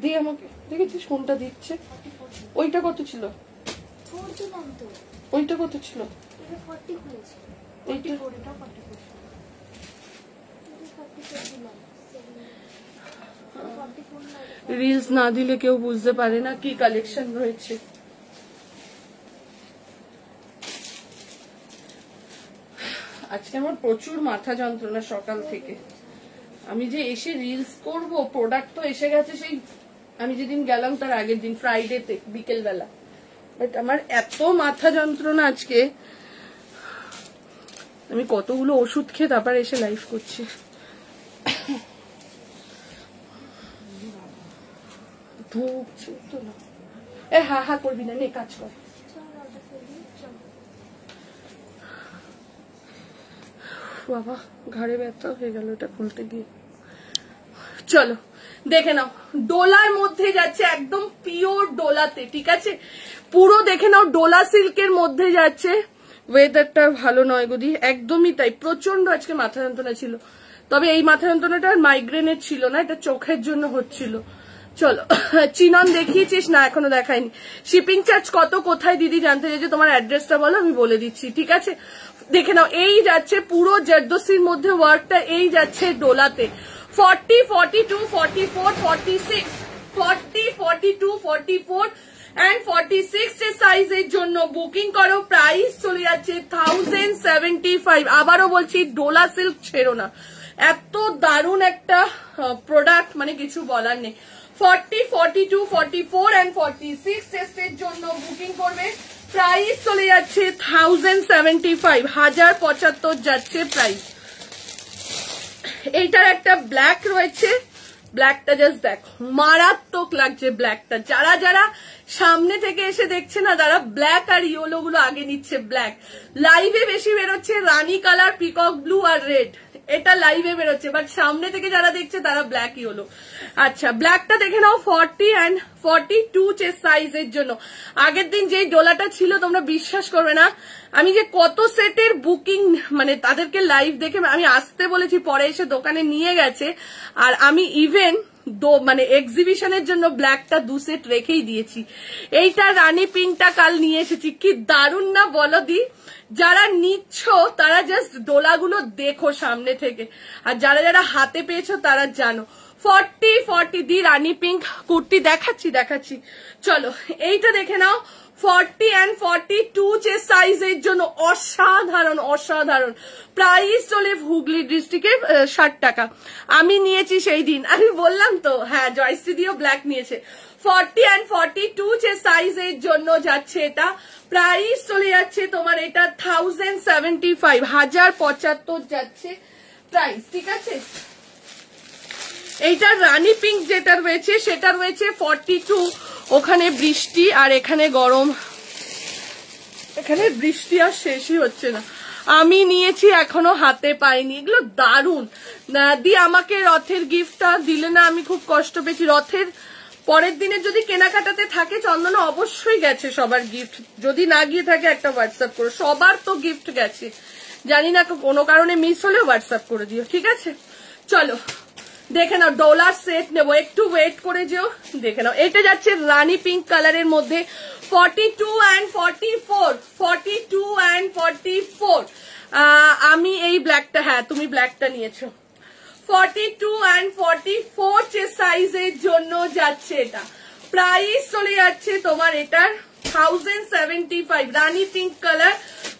দিয়ে আমাকে দেখেছিস কোনটা দিচ্ছে? ওইটা কত ছিল? ওইটা কত ছিল? রিলস না দিলে কেউ বুঝতে পারে না কি কালেকশন রয়েছে। আজকে আমার প্রচুর মাথা যন্ত্রণা সকাল থেকে। আমি যে এসে রিলস করব, প্রোডাক্ট তো এসে গেছে সেই আমি যেদিন গেলাম তার আগের দিন ফ্রাইডেতে বিকেল বেলা, বাট আমার এত মাথা যন্ত্রণা আজকে, আমি কতগুলো ওষুধ খেয়ে তারপর এসে লাইভ করছি। ঢুকছে তো না, এ হা হা করবি না, নে কাজ কর। বাবা ঘাড়ে ব্যথা হয়ে গেল এটা খুলতে গিয়ে। চলো দেখে নাও, ডোলার মধ্যে যাচ্ছে, একদম পিওর ডোলাতে, ঠিক আছে, পুরো দেখে নাও ডোলা সিল্কের মধ্যে যাচ্ছে। ওয়েদারটা ভালো নয় গদি, একদমই তাই, প্রচন্ড আজকে মাথা যন্ত্রণা ছিল। তবে এই মাথা যন্ত্রণাটা মাইগ্রেনের ছিল না, এটা চোখের জন্য হচ্ছিল। চলো চিনন দেখিয়েছিস না? এখনো দেখায়নি। শিপিং চার্জ কত, কোথায় দিদি জানতে চাইছে, তোমার অ্যাড্রেসটা বলো, আমি বলে দিচ্ছি, ঠিক আছে? দেখে নাও, এই যাচ্ছে পুরো জারদোসির মধ্যে ওয়ার্কটা, এই যাচ্ছে ডোলাতে 40, 42, 44, 46, 40, 42, 44 and 46 এর সাইজের জন্য বুকিং করো। প্রাইস চলে যাচ্ছে 1075। আবারও বলছি, ডোলা সিল্ক ছেড়ো না, এত দারুণ একটা প্রোডাক্ট, মানে কিছু বলার নেই। 40, 42, 44 and 46 চেস্টের জন্য বুকিং করবে। প্রাইস চলে যাচ্ছে 1075, 1075 যাচ্ছে প্রাইস। এইটার একটা ব্ল্যাক রয়েছে, ব্ল্যাকটা জাস্ট দেখো, মারাত্মক লাগছে ব্ল্যাকটা। যারা যারা সামনে থেকে এসে দেখছে না, তারা ব্ল্যাক আর ইয়েলো গুলো আগে নিচ্ছে। ব্ল্যাক লাইভে বেশি বেরোচ্ছে, রানী কালার, পিকক ব্লু আর রেড, এটা লাইভে বেরোচ্ছে, বাট সামনে থেকে যারা দেখছে তারা ব্ল্যাক ইয়েলো। আচ্ছা, ব্ল্যাকটা দেখে নাও 40 and 42 সাইজের জন্য। আগের দিন যে ডোলাটা ছিল, তোমরা বিশ্বাস করবে না, আমি যে কত সেটের বুকিং, মানে তাদেরকে লাইভ দেখে আমি আসতে বলেছি, পরে এসে দোকানে নিয়ে গেছে। আর আমি ইভেন মানে এক্সিবিশনের জন্য ব্ল্যাকটা 2 সেট রেখেই দিয়েছি। এইটা রানী পিঙ্কটা কাল নিয়ে এসেছি, কি দারুণ না বলো দি? যারা নিচ্ছ তারা জাস্ট ডোলাগুলো দেখো সামনে থেকে, আর যারা যারা হাতে পেয়েছো তারা জানো। 40, 40 দি রানী পিঙ্ক কুর্তি দেখাচ্ছি। চলো এইটা দেখে নাও, 40 and 42 যে সাইজের জন্য অসাধারণ অসাধারণ। প্রাইস চলে হুগলি ডিস্ট্রিক্টে 60 টাকা। আমি নিয়েছি সেই দিন, আমি বললাম তো, হ্যাঁ জয়শ্রী দিও ব্ল্যাক নিয়েছে। 40 and 42 যে সাইজের জন্য যাচ্ছে এটা। প্রাইস চলে যাচ্ছে তোমার এটা 1075, 1075 যাচ্ছে প্রাইস, ঠিক আছে? এইটা রানী পিঙ্ক যেটা রয়েছে সেটা রয়েছে 42। ওখানে বৃষ্টি আর এখানে গরম, এখানে বৃষ্টি আর শেষই হচ্ছে না। আমি নিয়েছি, এখনো হাতে পাইনি। এগুলো দারুণ দি, আমাকে রথের গিফটটা দিলে না, আমি খুব কষ্ট পেয়েছি। রথের পরের দিনে যদি কেনাকাটাতে থাকে, চন্দনা অবশ্যই গেছে সবার গিফট, যদি না গিয়ে থাকে একটা হোয়াটসঅ্যাপ করো, সবার তো গিফট গেছে, জানি না কোনো কারণে মিস হলে হোয়াটসঅ্যাপ করে দিও, ঠিক আছে? চলো দেখে নাও, ডলার সেট নেবো, একটু ওয়েট করে যেও। দেখে নাও, এটা যাচ্ছে রানী পিঙ্ক কালারের মধ্যে 42 and 44, 42 and 44। আমি এই ব্ল্যাকটা, হ্যাঁ তুমি ব্ল্যাকটা নিয়েছো। 42 and 44 যে সাইজের জন্য যাচ্ছে এটা। প্রাইস চলে যাচ্ছে তোমার এটার 1075। রানী পিঙ্ক কালার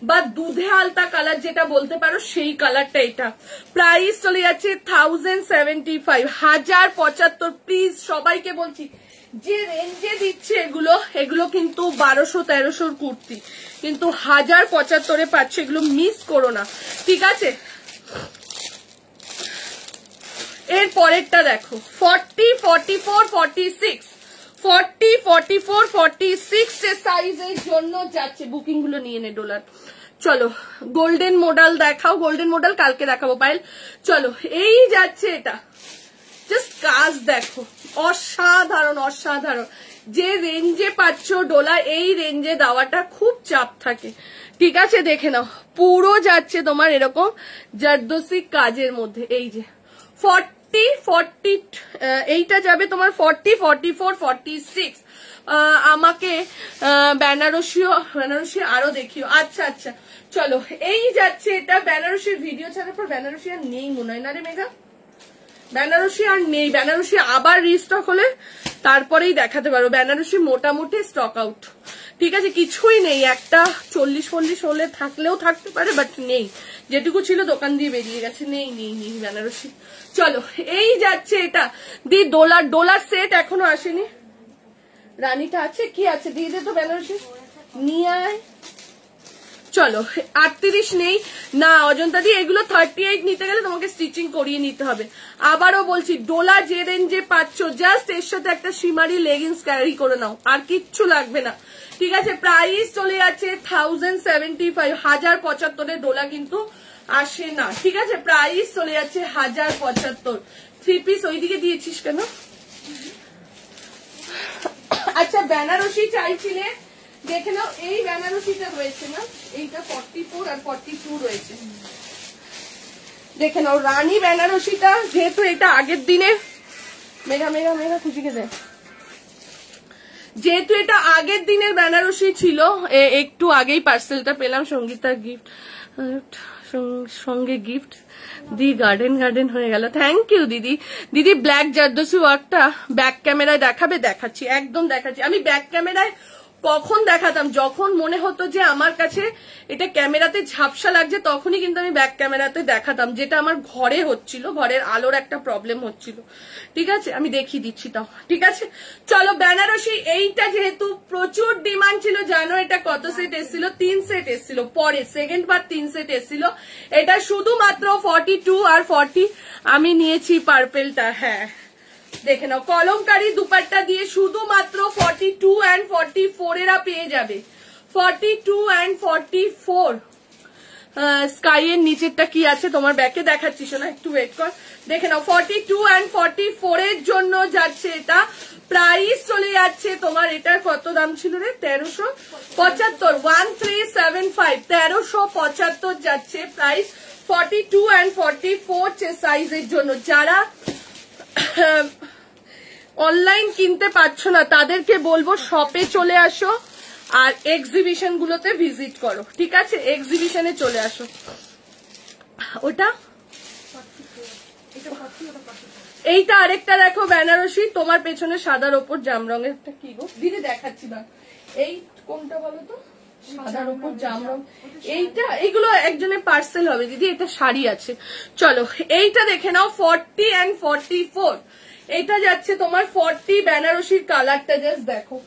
বা দুধে আলতা কালার যেটা বলতে পারো, সেই কালারটা এটা। প্রাইস চলে যাচ্ছে 1075, 1075। প্লিজ সবাইকে বলছি, যে রেঞ্জে দিচ্ছে এগুলো কিন্তু 1200-1300 কুর্তি, কিন্তু 1075 পাচ্ছে, এগুলো মিস করো না, ঠিক আছে? এর পরেরটা দেখো, 40, 44, 46, 40, 44, 46 এর সাইজের জন্য যাচ্ছে। বুকিং গুলো নিয়ে নে ডলার। চলো গোল্ডেন মডেল দেখাও, গোল্ডেন মডেল কালকে দেখাবো পায়েল। চলো এই যাচ্ছে এটা, জাস্ট কাজ দেখো, অসাধারণ অসাধারণ। যে রেঞ্জে পাচ্ছ ডোলা, এই রেঞ্জে দেওয়াটা খুব চাপ থাকে, ঠিক আছে? দেখে নাও, পুরো যাচ্ছে তোমার এরকম জারদোসি কাজের মধ্যে। এই যে 40, 40 এইটা যাবে তোমার 40, 44, 46। আমাকে বেনারসি আরো দেখিও। আচ্ছা আচ্ছা, চলো এই যাচ্ছে এটা। বেনারসির ভিডিও ছাড়ার পর বেনারসি আর নেই মনে হয় না রে মেঘা, বেনারসি আর নেই। বেনারসি আবার রিস্টক হলে তারপরেই দেখাতে পারো। বেনারসি মোটামুটি স্টক আউট, ঠিক আছে? কিছুই নেই, একটা 40-40 হলে থাকলেও থাকতে পারে, বাট নেই। যেটুকু ছিল দোকান দিয়ে বেরিয়ে গেছে, নেই বেনারসি। চলো এই যাচ্ছে এটা দি, ডোলার সেট এখনো আসেনি। রানীটা আছে, কি আছে দিয়ে দে তো বেনারসি, নিয়ে আয়। চলো 38 নেই না অজন্তা দিয়ে, এগুলো 38 নিতে গেলে তোমাকে স্টিচিং করিয়ে নিতে হবে। আবারও বলছি, ডোলা যে রেঞ্জে পাচ্ছ, জাস্ট এর সাথে একটা শিমারি লেগিংস ক্যারি করে নাও, আর কিচ্ছু লাগবে না, ঠিক আছে? প্রাইস চলে যাচ্ছে 1075, 1075 ডোলা কিন্তু আসে না, ঠিক আছে? প্রাইস চলে যাচ্ছে 1075। 3 পিস ওইদিকে দিয়েছিস কেন? আচ্ছা বেনারসি চাইছিলে, দেখে নাও, এই বেনারসিটা রয়েছে না, এইটা 44 আর 42 রয়েছে, দেখে নাও রানী বেনারসিটা, যেহেতু এটা আগের দিনের মেঘা মেঘা মেঘা খুশিকে দেয়, যেহেতু এটা আগের দিনের বেনারসি ছিল, একটু আগেই পার্সেলটা পেলাম, সঙ্গীতার গিফট সঙ্গে গিফট দি গার্ডেন গার্ডেন হয়ে গেল। থ্যাংক ইউ দিদি। দিদি ব্ল্যাক জারদোসি ওয়ার্কটা ব্যাক ক্যামেরায় দেখাবে? দেখাচ্ছি, একদম দেখাচ্ছি। আমি ব্যাক ক্যামেরায় কখন দেখাতাম, যখন মনে হতো যে আমার কাছে এটা ক্যামেরাতে ঝাপসা লাগছে, তখনই কিন্তু আমি ব্যাক ক্যামেরাতে দেখাতাম, যেটা আমার ঘরে হচ্ছিল, ঘরের আলোর একটা প্রবলেম হচ্ছিল। ঠিক আছে, আমি দেখিয়ে দিচ্ছি তাও। ঠিক আছে, চলো বেনারসি এইটা যেহেতু প্রচুর ডিমান্ড ছিল, জানো এটা কত সেট এসেছিল? 3 সেট এসেছিল, পরে সেকেন্ড বার 3 সেট এসেছিল। এটা শুধুমাত্র 42 আর 40 আমি নিয়েছি পার্পেলটা। হ্যাঁ দেখে নাও, কলমকারী দুপাট্টা দিয়ে শুধুমাত্র 42 and 44 এরা পেয়ে যাবে। 42 and 44 স্কাই এর নিচেরটা কি আছে তোমার ব্যাকে দেখাচ্ছি, শোনা একটু ওয়েট কর। দেখে নাও 42 and 44 এর জন্য যাচ্ছে এটা, প্রাইস চলে যাচ্ছে তোমার, এটার কত দাম ছিল রে? 1375, 1375, 1375 যাচ্ছে প্রাইস 42 and 44 সাইজের জন্য। যারা অনলাইন কিনতে পারছো না তাদেরকে বলবো শপে চলে আসো আর এক্সিবিশন গুলোতে ভিজিট করো। ঠিক আছে, এক্সিবিশনে চলে আসো। ওটা এইটা আরেকটা দেখো বেনারসি, তোমার পেছনে সাদার ওপর জাম রঙের কি গো দিদি দেখাচ্ছি না, এই কোনটা বলো তো? সাদার ওপর জাম রং, এইটা, এইগুলো একজনের পার্সেল হবে দিদি, এটা শাড়ি আছে। চলো এইটা দেখে নাও 40 and 44, এটা যাচ্ছে তোমার 40 বেনারসির কালারটা জাস্ট দেখো,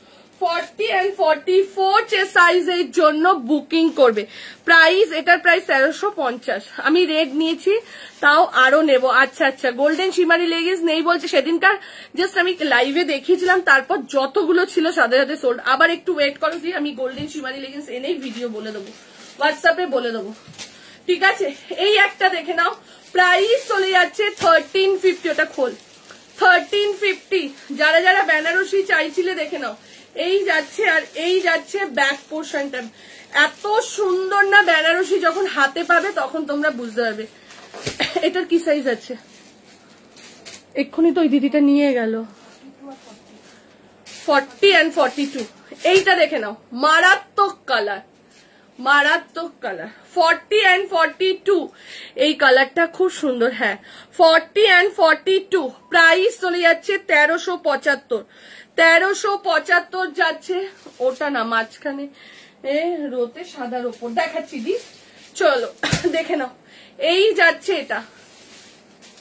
40 and 44 সাইজের জন্য বুকিং করবে। প্রাইস, এটার প্রাইস 1350, আমি রেড নিয়েছি, তাও আরো নেব। আচ্ছা আচ্ছা, গোল্ডেন শিমারি লেগিংস নেই বলছে, সেদিনকার জাস্ট আমি লাইভে দেখিয়েছিলাম, তারপর যতগুলো ছিল সাথে সাথে সোল্ড। আবার একটু ওয়েট করো দিয়ে আমি গোল্ডেন শিমারি লেগিংস এনেই ভিডিও বলে দেবো, হোয়াটসঅ্যাপে বলে দেবো। ঠিক আছে, এই একটা দেখে নাও, প্রাইস চলে যাচ্ছে 1350, ওটা খোল 1350। যারা যারা বেনারসি চাইছিলে দেখে নাও, এই যাচ্ছে আর এই যাচ্ছে ব্যাক পোর্শনটা, এত সুন্দর না বেনারসি, যখন হাতে পাবে তখন তোমরা বুঝতে পারবে। এটার কি সাইজ আছে? এক্ষুনি তো ওই দিদিটা নিয়ে গেল। 40 and 42, এইটা দেখে নাও, মারাত্মক কালার, মারাত্মক কালার। 40 and 42, এই কালারটা খুব সুন্দর। হ্যাঁ 40 and 42, প্রাইস চলে যাচ্ছে 1375, 1375 যাচ্ছে। ওটা না মাঝখানে রোতে সাদার ওপর দেখাচ্ছি দি, চলো দেখে নাও। এই যাচ্ছে এটা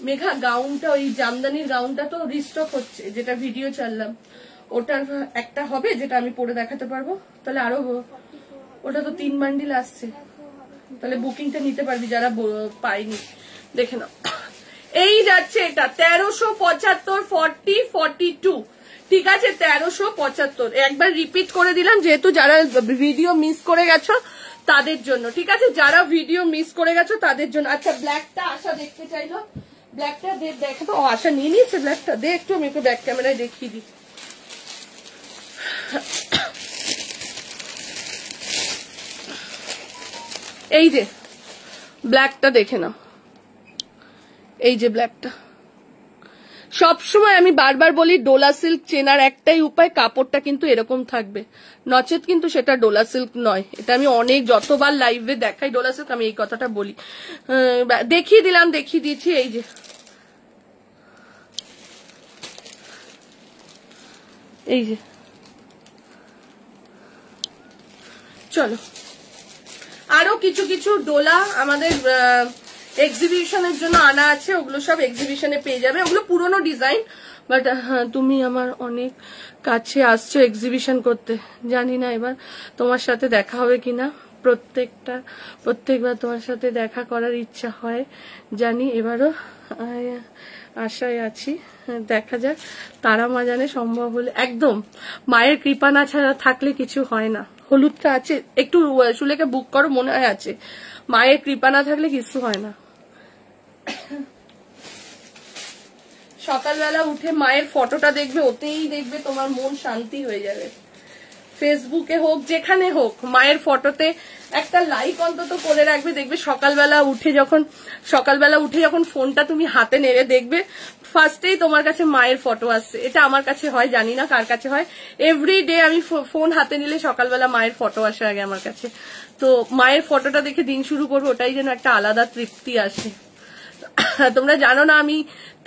মেঘা গাউনটা, ওই জামদানির গাউনটা তো রিস্টক হচ্ছে, যেটা ভিডিও চাললাম, ওটার একটা হবে যেটা আমি পরে দেখাতে পারবো, তাহলে আরো, ওটা তো 3 বান্ডিল আসছে, তাহলে বুকিংটা নিতে পারবি যারা পাইনি। দেখে নাও, এই যাচ্ছে এটা 1375, 40 42। ঠিক আছে, 1375 একবার রিপিট করে দিলাম, যেহেতু যারা ভিডিও মিস করে গেছো তাদের জন্য। ঠিক আছে, যারা ভিডিও মিস করে গেছো তাদের জন্য। আচ্ছা ব্ল্যাকটা আশা দেখতে চাইলো, ব্ল্যাকটা দেখো তো। আশা নিয়ে নিয়েছে ব্ল্যাকটা, দে একটু আমি একটু ব্যাক ক্যামেরায় দেখিয়ে দিই। এই যে ব্ল্যাকটা দেখে নাও, এই যে ব্ল্যাকটা। সবসময় আমি বারবার বলি ডোলা সিল্ক চেনার একটাই উপায়, কাপড়টা কিন্তু এরকম থাকবে, নচেত কিন্তু সেটা ডোলা সিল্ক নয়। এটা আমি অনেক যতবার লাইভে দেখাই ডোলা সিল্ক, আমি এই কথাটা বলি। দেখিয়ে দিলাম, দেখিয়ে দিয়েছি। এই যে এই যে, চলো আরো কিছু কিছু ডোলা আমাদের এক্সিবিশনের জন্য আনা আছে, ওগুলো সব এক্সিবিশনে পেয়ে যাবে। ওগুলো পুরনো ডিজাইন, বাট হ্যাঁ তুমি আমার অনেক কাছে আসছো এক্সিবিশন করতে, জানি না এবার তোমার সাথে দেখা হবে কিনা। প্রত্যেকবার তোমার সাথে দেখা করার ইচ্ছা হয় জানি, এবারও আশায় আছি, দেখা যাক তারা মা জানে সম্ভব হলে। একদম মায়ের কৃপা না ছাড়া থাকলে কিছু হয় না। হলুদটা আছে, একটু সুলেখা বুক করো, মনে হয় আছে। মায়ের কৃপা না থাকলে কিছু হয় না। সকালবেলা উঠে মায়ের ফটোটা দেখবে, ওতেই দেখবে তোমার মন শান্তি হয়ে যাবে। ফেসবুকে হোক যেখানে হোক মায়ের ফটোতে একটা লাইক অন্তত করে রাখবে। দেখবে সকালবেলা উঠে যখন ফোনটা তুমি হাতে নেবে দেখবে ফার্স্টেই তোমার কাছে মায়ের ফটো আসছে। এটা আমার কাছে হয়, জানি না কার কাছে হয়। এভরি ডে আমি ফোন হাতে নিলে সকালবেলা মায়ের ফটো আসে আগে আমার কাছে। তো মায়ের ফটোটা দেখে দিন শুরু করবো, ওটাই যেন একটা আলাদা তৃপ্তি আসে। তোমরা জানো না আমি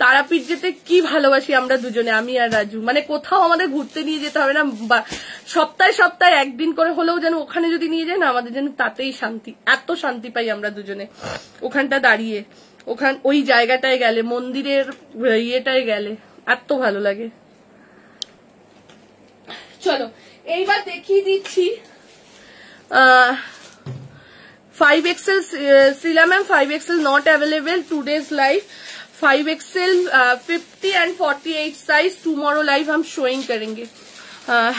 তারাপীঠ যেতে কি ভালোবাসি আমরা দুজনে, আমি আর রাজু। মানে কোথাও আমাদের ঘুরতে নিয়ে যেতে হবে না, সপ্তাহে একদিন করে হলেও যেন ওখানে যদি নিয়ে যায় না আমাদের যেন তাতেই শান্তি। এত শান্তি পাই আমরা দুজনে ওখানটা দাঁড়িয়ে, ওই জায়গাটায় গেলে, মন্দিরের ইয়েটায় গেলে এত ভালো লাগে। চলো এইবার দেখিয়ে দিচ্ছি 5XL Srila ma'am, 5XL not available today's live. 5XL 50 and 48 size tomorrow live हम showing करेंगे।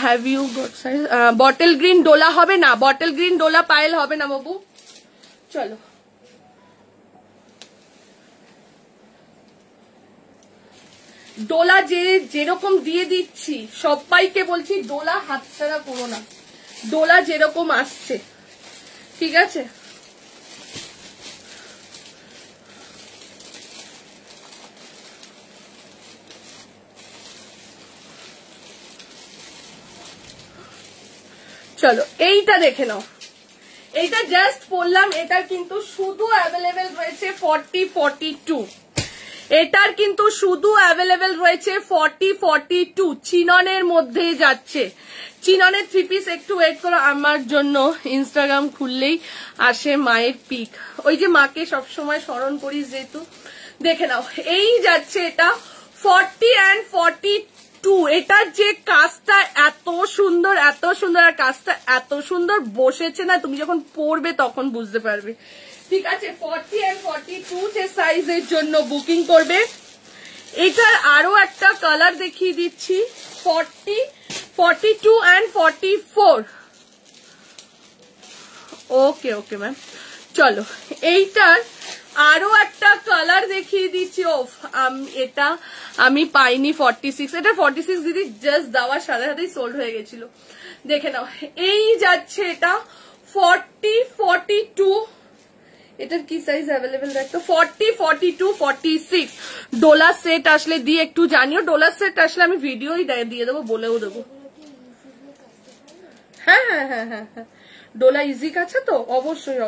Have you got size? Bottle green डोला होबे ना, bottle green डोला पायल होबे ना बाबू। चलो ডোলা যেরকম দিয়ে দিচ্ছি সবাইকে বলছি ডোলা হাতছাড়া করো না, ডোলা যেরকম আসছে ঠিক আছে। চলো এইটা দেখে নাও, এইটা জাস্ট বললাম, এটার কিন্তু শুধু অ্যাভেলেবেল রয়েছে 40-42, এটার কিন্তু শুধু অ্যাভেলেবেল রয়েছে 40-42, চিননের মধ্যে যাচ্ছে। চিননের 3 পিস একটু ওয়েট করো, আমার জন্য ইনস্টাগ্রাম খুললেই আসে মায়ের পিক, ওই যে মাকে সবসময় স্মরণ করিস যেহেতু। দেখে নাও এই যাচ্ছে এটা 40 and 42, এটার যে কাজটা এত সুন্দর আর কাজটা এত সুন্দর বসেছে না, তুমি যখন পরবে তখন বুঝতে পারবে। ঠিক আছে 40 and 42 যে সাইজের জন্য বুকিং করবে। এটার আরো একটা কালার দেখিয়ে দিচ্ছি 40, 42 and 44। ওকে ম্যাম, চলো এইটার আরো একটা কালার দেখিয়ে দিচ্ছি। এটা আমি পাইনি 46, এটা 46 দিদি জাস্ট দেওয়ার সাথে সাথেই সোল্ড হয়ে গেছিল। দেখে নাও এই যাচ্ছে এটা 40, 42, এটার কি সাইজ অ্যাভেলেবেল দেখতো 40, 42, 46। ডোলা সেট আসলে দিয়ে একটু জানিও, ডোলা সেট আসলে আমি ভিডিওই দিয়ে দেবো, বলেও দেবো। হ্যাঁ, ডোলা ইজি কাছে তো অবশ্যই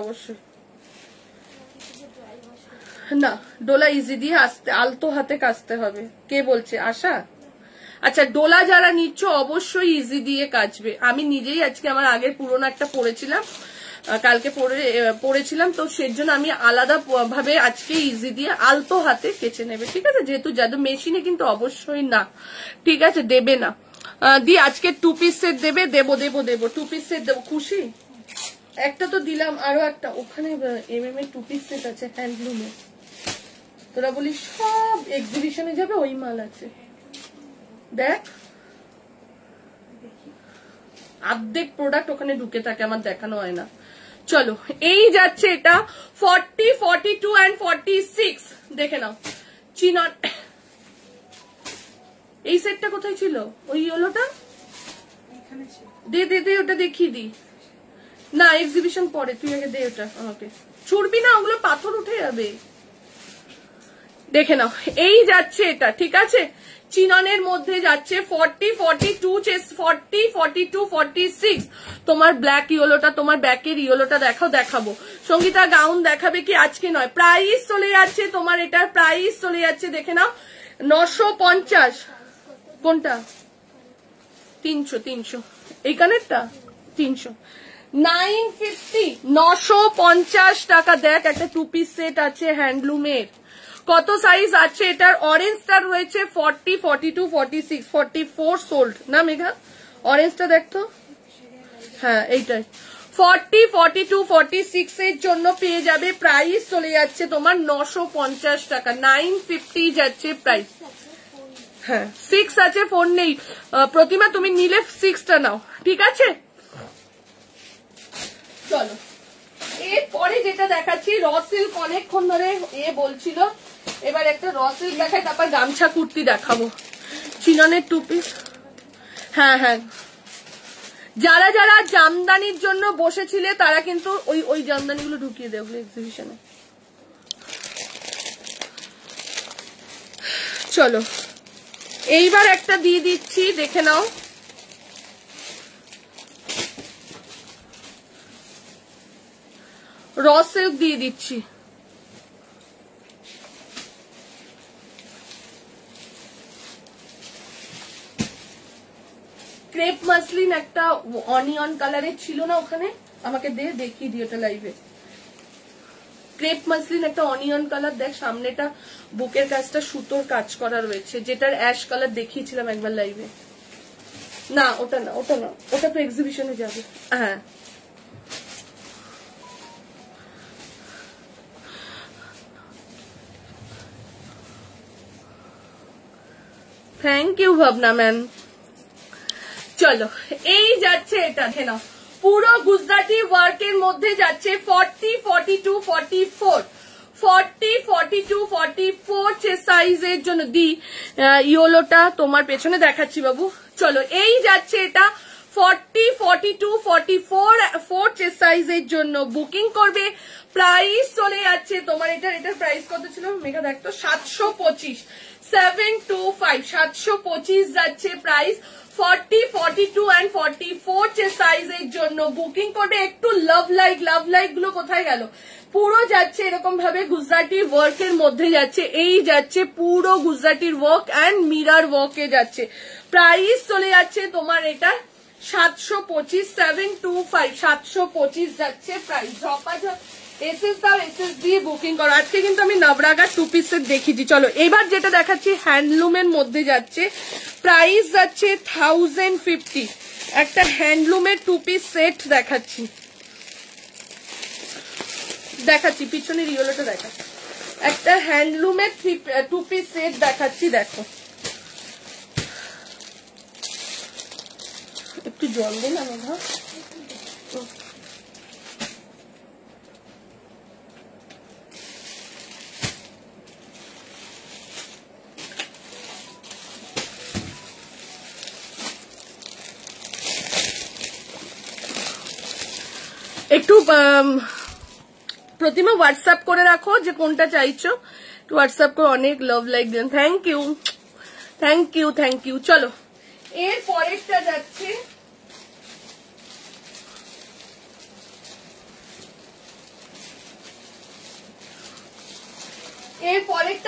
না, ডোলা ইজি দিয়ে আসতে আলতো হাতে কাচতে হবে। কে বলছে আশা? আচ্ছা ডোলা যারা নিচ্ছ অবশ্যই ইজি দিয়ে কাচবে। আমি নিজেই আজকে আমার আগের পুরোনো একটা পরেছিলাম, কালকে পরেছিলাম, তো সেজন্য আমি আলাদা ভাবে আজকে ইজি দিয়ে আলতো হাতে কেচে নেবে। ঠিক আছে, যেহেতু জাদু মেশিনে কিন্তু অবশ্যই না, ঠিক আছে দেবে না। দি আজকে 2 পিস সেট দেবে, দেবো 2 পিস সেট দেবো। খুশি? একটা তো দিলাম, আরো একটা ওখানে MM এর 2 পিস সেট আছে হ্যান্ডলুমে। তোরা বলিস সব এক্সিবিশনে যাবে, ওই মাল আছে দেখ, অর্ধেক প্রোডাক্ট ওখানে ঢুকে থাকে, আমার দেখানো হয় না। চলো এই যাচ্ছে এটা 40, 42 and 46। দেখে নাও চিনন। এই সেটটা কোথায় ছিল? ওই ইয়েলোটা দে ওটা দেখিয়ে দি না, এক্সিবিশন পরে, তুই আগে দে ওটা আমাকে। ছুড়বি না, ওগুলো পাথর উঠে যাবে। দেখে নাও এই যাচ্ছে এটা, ঠিক আছে চিননের মধ্যে যাচ্ছে 40, 42, 40, 42, 46। তোমার ব্ল্যাক ইয়েলোটা, তোমার ব্যাকের ইয়েলোটা দেখাবো। সঙ্গীতা গাউন দেখাবে কি আজকে? নয়, প্রাইস চলে যাচ্ছে তোমার, এটার প্রাইস চলে যাচ্ছে দেখে নাও 950। কোনটা? 300 এই কানেরটা 300, 950, 950 টাকা। দেখ একটা 2 পিস সেট আছে হ্যান্ডলুমের। কত সাইজ আছে এটার? অরেঞ্জটা রয়েছে 40, 42, 46, 44 সোল্ড না মেঘা? অরেঞ্জটা দেখতো, হ্যাঁ এইটাই 40, 42, 46 এর জন্য পেয়ে যাবে। প্রাইস চলে যাচ্ছে তোমার 950 টাকা, 950 যাচ্ছে প্রাইস। হ্যাঁ 6 আছে, 4 নেই। প্রতিমা তুমি নিলে 6টা নাও, ঠিক আছে। চলো এরপরে যেটা দেখাচ্ছি র সিল্ক, অনেকক্ষণ ধরে বলছিল, এবার একটা র সিল্ক দেখাই, তারপর গামছা কুর্তি দেখাবো। চিননের 2 পিস, হ্যাঁ যারা যারা জামদানির জন্য বসেছিলে তারা কিন্তু ওই জামদানিগুলো ঢুকিয়ে দেয় এক্সিবিশনে। চলো এইবার একটা দিয়ে দিচ্ছি, দেখে নাও। র সিল্ক দিয়ে দিচ্ছি। ক্রেপ মাসলিন একটা অনিয়ন কালারের ছিল না ওখানে, আমাকে দেখিয়ে দিই ওটা লাইভে। ক্রেপ মাসলিন একটা অনিয়ন কালার, দেখ সামনেটা বুকের কাজটা সুতোর কাজ করা রয়েছে, যেটার অ্যাশ কালার দেখিয়েছিলাম একবার লাইভে। না ওটা না, ওটা না, ওটা তো এক্সিবিশনে যাবে। হ্যাঁ থ্যাংক ইউ ভাবনা ম্যাম। চলো এই যাচ্ছে এটা, দেখে নাও পুরো গুজরাটি ওয়ার্কের মধ্যে যাচ্ছে 40, 42, 44, 40, 42, 44 সাইজের জন্য দি ইয়েলোটা তোমার পেছনে দেখাচ্ছি বাবু। চলো এই যাচ্ছে এটা 40, 42, 44 সাইজের জন্য বুকিং করবে। প্রাইস চলে যাচ্ছে তোমার এটার প্রাইস কত ছিল মেঘা দেখতো, 725, 725, 725 যাচ্ছে প্রাইস। 40, 42 and 44 সাইজের জন্য বুকিং করবে। একটু লাভ লাইক গুলো কোথায় গেল? পুরো যাচ্ছে এরকম ভাবে গুজরাটি ওয়ার্কের মধ্যে যাচ্ছে, এই যাচ্ছে পুরো গুজরাটির ওয়ার্ক এন্ড মিরার ওয়ার্কে যাচ্ছে। প্রাইস চলে যাচ্ছে তোমার এটা 725, 725, 725 যাচ্ছে প্রাইস। ঝপাঝপ এসএস দাও, এসএস দিয়ে বুকিং করো। আজকে কিন্তু আমি নবরাগা 2 পিসের দেখিয়েছি। চলো এবার যেটা দেখাচ্ছি হ্যান্ডলুমের মধ্যে যাচ্ছে, প্রাইস যাচ্ছে 1050। একটা হ্যান্ডলুমের 2 পিস সেট দেখাচ্ছি পিছনের ইয়েলোটা দেখাচ্ছি। একটা হ্যান্ডলুমের 2 পিস সেট দেখাচ্ছি, দেখো। একটু জল দিন আমি ধর। একটু প্রতিমা হোয়াটসঅ্যাপ করে রাখো যে কোনটা চাইছো, হোয়াটসঅ্যাপ করে অনেক লাভ লাইক দেন। Thank you thank you thank you. চলো এর পরেরটা যাচ্ছে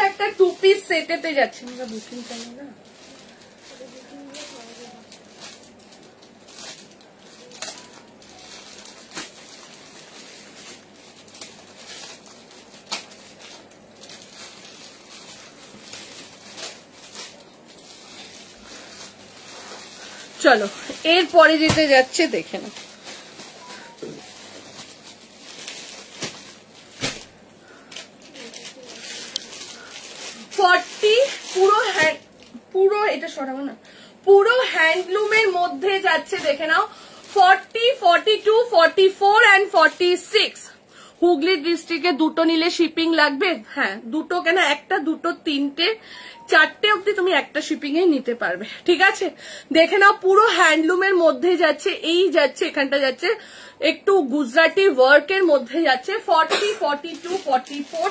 একটা 2 পিস সেটেতে যাচ্ছে। বুকিং চাই না, চলো এরপরে যেতে যাচ্ছে দেখে না। 40 পুরো এটা সরাবো না, পুরো হ্যান্ডলুমের মধ্যে যাচ্ছে দেখে নাও। 40, 42, 44 and 46। হুগলি ডিস্ট্রিক্টে দুটো নিলে শিপিং লাগবে। হ্যাঁ দুটো কেন, একটা, দুটো, তিনটে, 4টে অব্দি তুমি একটা শিপিং এ নিতে পারবে। ঠিক আছে দেখে নাও পুরো হ্যান্ডলুমের মধ্যে যাচ্ছে, এই যাচ্ছে এখানটা যাচ্ছে একটু গুজরাটি ওয়ার্কের মধ্যে যাচ্ছে। 40, 42, 44,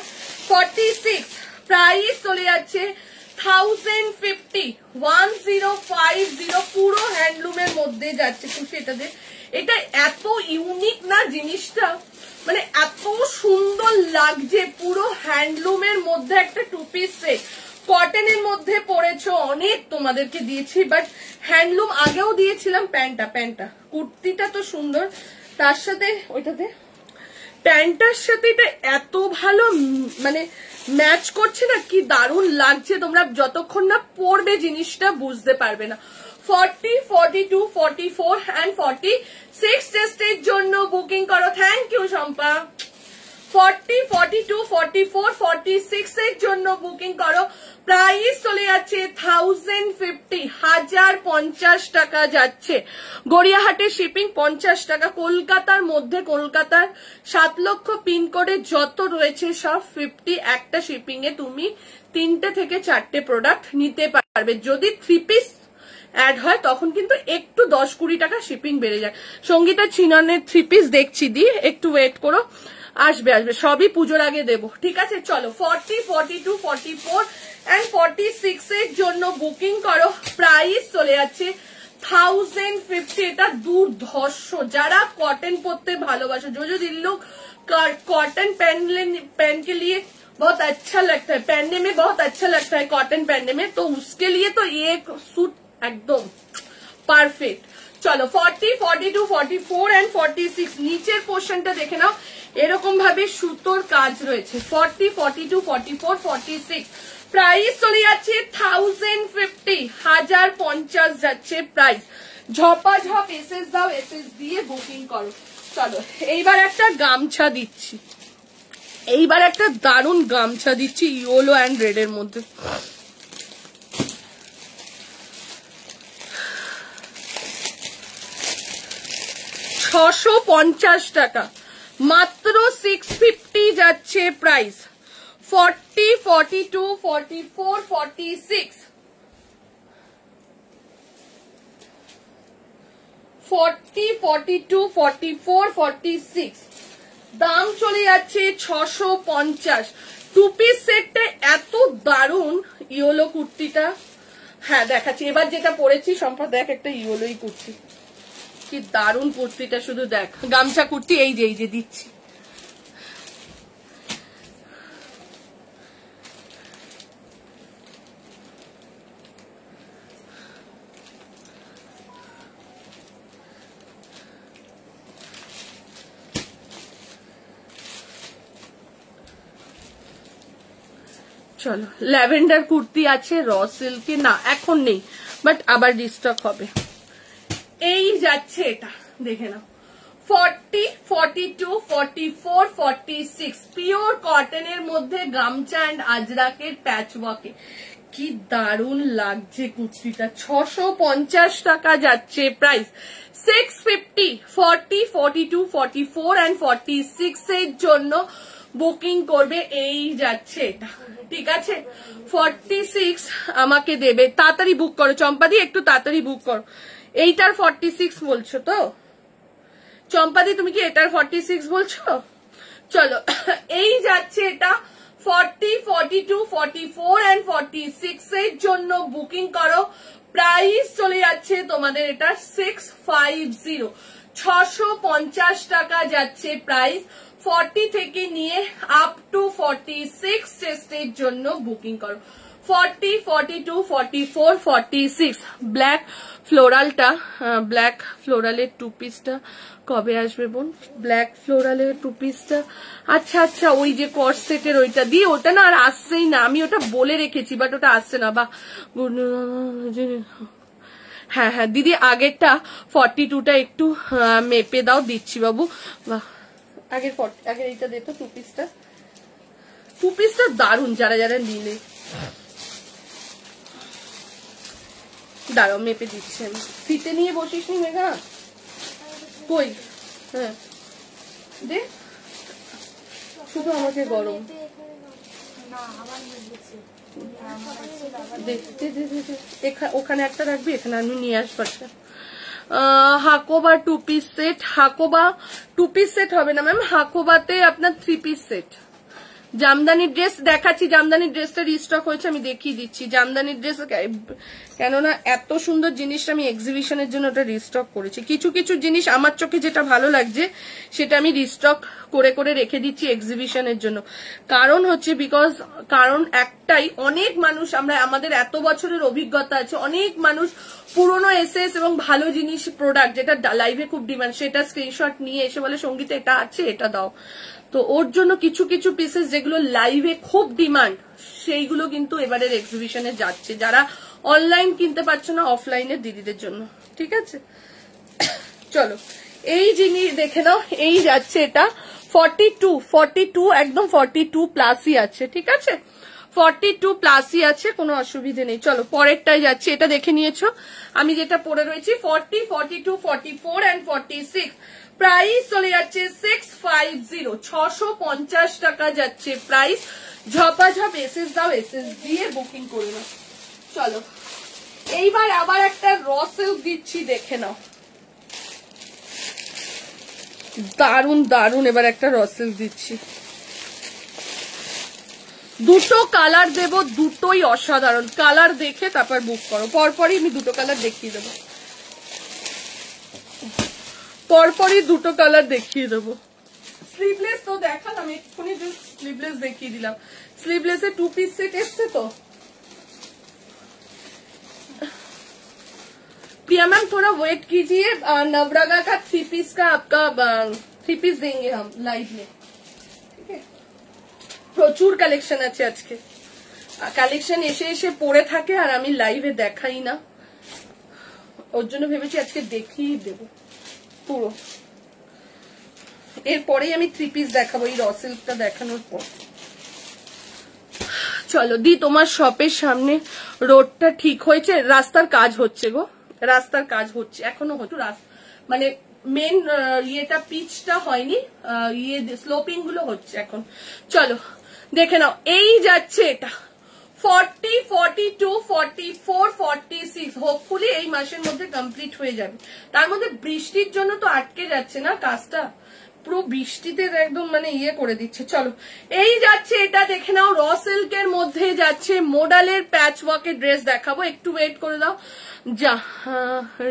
46 প্রাইস চলে যাচ্ছে 1050, 1050 পুরো হ্যান্ডলুমের মধ্যে যাচ্ছে। খুশি এটাতে, এটা এত ইউনিক না জিনিসটা, মানে এত সুন্দর লাগছে। পুরো হ্যান্ডলুমের মধ্যে একটা 2 পিস সেট, কটনের মধ্যে পড়েছো অনেক তোমাদেরকে দিয়েছি, বাট হ্যান্ডলুম আগেও দিয়েছিলাম। প্যান্টটা কুর্তিটা তো সুন্দর, তার সাথে ওইটাতে প্যান্টটার সাথে এটা এত ভালো মানে ম্যাচ করছে না, কি দারুণ লাগছে। তোমরা যতক্ষণ না পরবে জিনিসটা বুঝতে পারবে না। 40, 42, 44 and 46 টেস্টের জন্য বুকিং করো। Thank you Shampa. 40, 42, 44, 46 এর জন্য বুকিং করো। প্রাইস চলে যাচ্ছে 1050, 1050 টাকা যাচ্ছে। গড়িয়াহাটের শিপিং 50 টাকা। কলকাতার মধ্যে, কলকাতার 7 লক্ষ পিনকোডে যত রয়েছে সব 50। একটা শিপিং এ তুমি 3টে থেকে 4টে প্রোডাক্ট নিতে পারবে। যদি 3 পিস অ্যাড হয় তখন কিন্তু একটু 10-20 টাকা শিপিং বেড়ে যায়। সঙ্গীতা চিননের 3 পিস দেখছি দি, একটু ওয়েট করো, আসবে আসবে, সবই পুজোর আগে দেবো, ঠিক আছে। চলো 40, 42, 44 and 46 এর জন্য বুকিং করো। প্রাইস চলে যাচ্ছে 1050। এটা দুর্ধর্ষ, যারা कॉटन পরতে ভালোবাসো, जो दिल लोग कॉटन पहन के लिए बहुत अच्छा लगता है, पहनने में बहुत अच्छा लगता है कॉटन पहनने में, तो उसके लिए तो ये सूट एकदम परफेक्ट। चलो 40, 42, 44 एंड 46 নিচের পোরশনটা দেখে নাও, এরকম ভাবে সুতোর কাজ রয়েছে। 40, 42, 44, 46 প্রাইস চলে যাচ্ছে 1050, 1050 যাচ্ছে প্রাইস। ঝপাঝপ এসএস দাও, এসএস দিয়ে বুকিং করো। চলো এইবার একটা গামছা দিচ্ছি, এইবার একটা দারুণ গামছা দিচ্ছি ইয়েলো অ্যান্ড রেড এর মধ্যে। $650 টাকা, মাত্র 650 যাচ্ছে প্রাইস। 40, 42, 44, 46 40, 42, 44, 46 দাম চলে যাচ্ছে 650। 2 পিস সেটটা এত দারুন ইয়েলো কুর্তিটা, হ্যাঁ দেখাচ্ছি। এবার যেটা পরেছি সম্পা দেখ, একটা ইয়েলোই কুর্তি, কি দারুন কুর্তিটা, শুধু দেখ। গামছা কুর্তি এই যে দিচ্ছি। চলো ল্যাভেন্ডার কুর্তি আছে র সিল্কে, না এখন নেই, বাট আবার রিস্টক হবে। এই যাচ্ছে এটা, দেখে নাও। 40, 42, 44, 46 পিওর কটনের মধ্যে গামছা অ্যান্ড আজরাকের প্যাচ ওয়ার্কে, কি দারুণ লাগছে কুর্তিটা। 650 টাকা যাচ্ছে প্রাইস। 650, 40, 42, 44 and 46 এর জন্য বুকিং করবে। এই যাচ্ছে এটা, ঠিক আছে। 46 আমাকে দেবে, তাড়াতাড়ি বুক করো চম্পাদি, একটু তাড়াতাড়ি বুক করো। এইটার 46 বলছো তো চম্পাদি, তুমি কি এটার 46 বলছো? চলো এই যাচ্ছে এটা 40, 42, 44 and 46 এর জন্য বুকিং করো। প্রাইস চলে যাচ্ছে তোমাদের এটা 650, 650 টাকা যাচ্ছে প্রাইস। 40 থেকে নিয়ে আপ টু 46 চেস্টের জন্য বুকিং করো। 40, 42, 44, 46 ব্ল্যাক ফ্লোরালটা, ব্ল্যাক ফ্লোরালের 2 পিসটা কবে আসবে বোন? ব্ল্যাক ফ্লোরালের 2 পিসটা, আচ্ছা আচ্ছা ওই যে কর্স সেটের ওইটা দিয়ে, ওটা না আর আসছেই না, আমি ওটা বলে রেখেছি বাট ওটা আসছে না। বা হ্যাঁ হ্যাঁ দিদি, আগেরটা 42টা একটু মেপে দাও, দিচ্ছি বাবু। বাহ, আগের এইটা দে তো 2 পিসটা, 2 পিসটা দারুন, যারা যারা নিলে দাঁড়াও মেপে দিচ্ছি আমি। ফিতে নিয়ে বসিস নি মেঘা, কই? হ্যাঁ দে, শুধু আমাকে গরম ওখানে একটা রাখবি, এখানে আমি নিয়ে আসবো। Hakoba 2 piece set, Hakoba 2 piece set হবে না ম্যাম, হাকোবাতে আপনার 3 পিস সেট। জামদানি ড্রেস দেখাচ্ছি, জামদানি ড্রেসটা রিস্টক হয়েছে, আমি দেখিয়ে দিচ্ছি। জামদানি ড্রেস, কেননা এত সুন্দর জিনিসটা আমি এক্সিবিশনের জন্য ওটা রিস্টক করেছি। কিছু কিছু জিনিস আমার চোখে যেটা ভালো লাগছে সেটা আমি রিস্টক করে করে রেখে দিচ্ছি এক্সিবিশনের জন্য। কারণ হচ্ছে কারণ একটাই, অনেক মানুষ, আমরা আমাদের এত বছরের অভিজ্ঞতা আছে, অনেক মানুষ পুরনো এসএস এবং ভালো জিনিস প্রোডাক্ট যেটা লাইভে খুব ডিমান্ড, সেটা স্ক্রিনশট নিয়ে এসে বলে সঙ্গীতা এটা আছে এটা দাও। তো ওর জন্য কিছু কিছু পিসেস যেগুলো লাইভে খুব ডিমান্ড, সেইগুলো কিন্তু এবারের এক্সিবিশনে যাচ্ছে। যারা অনলাইন কিনতে পারছো না, অফলাইনের দিদিদের জন্য, ঠিক আছে। চলো এই জিনিস দেখে নাও, এই যাচ্ছে এটা 42 একদম 42 প্লাসই আছে, ঠিক আছে। 42 প্লাসই আছে, কোনো অসুবিধে নেই। চলো পরেরটাই যাচ্ছে, এটা দেখে নিয়েছো আমি যেটা পরে রয়েছি। 40, 42, 44 and 46 প্রাইস চলে যাচ্ছে 650, 650 টাকা যাচ্ছে প্রাইস। ঝপাঝপ এসএস দাও, এসএস দিয়ে বুকিং করে নাও। চলো এইবার আবার একটা র সিল্ক দিচ্ছি, দেখে নাও। দারুন দারুন, এবার একটা র সিল্ক দিচ্ছি। দুটো কালার দেব, দুটোই অসাধারণ। কালার দেখে তারপর বুক করো। পরপরই আমি দুটো কালার দেখিয়ে দেবো, পরপরই দুটো কালার দেখিয়ে দেবো। স্লিভলেস তো দেখালাম এক্ষুনি, স্লিভলেস দেখিয়ে দিলাম। स्लीवलेस 2 पीस सेट एसছে तो प्रिया मैम थोड़ा वेट कीजिए, नवरागा का 3 पीस का आपका 3 पीस देंगे हम लाइव में, ठीक है। प्रचुर कलेक्शन আছে আজকে, কালেকশন এসে এসে পড়ে থাকে আর আমি লাইভে দেখাই না, ওর জন্য ভেবেছি আজকে দেখিয়ে দেব পুরো। এরপরেই আমি 3 পিস দেখাবো এই র সিল্কটা দেখানোর পর। চলো দি, তোমার শপের সামনে রোডটা ঠিক হয়েছে? রাস্তার কাজ হচ্ছে গো, রাস্তার কাজ হচ্ছে এখনো, হচ্ছে মানে মেন ইয়েটা পিচটা হয়নি, ইয়ে স্লোপিং গুলো হচ্ছে এখন। চলো দেখে নাও, এই যাচ্ছে এটা 40, 42, 44, 46, হোপফুলি এই মাসের মধ্যে কমপ্লিট হয়ে যাবে। তার মধ্যে বৃষ্টির জন্য তো আটকে যাচ্ছে না কাজটা, পুরো বৃষ্টিতে একদম মানে ইয়ে করে দিচ্ছে। চলো এই যাচ্ছে এটা, দেখে নাও র সিল্কের মধ্যে যাচ্ছে, মোডালের প্যাচ ওয়ার্কের ড্রেস দেখাবো, একটু ওয়েট করে দাও। যা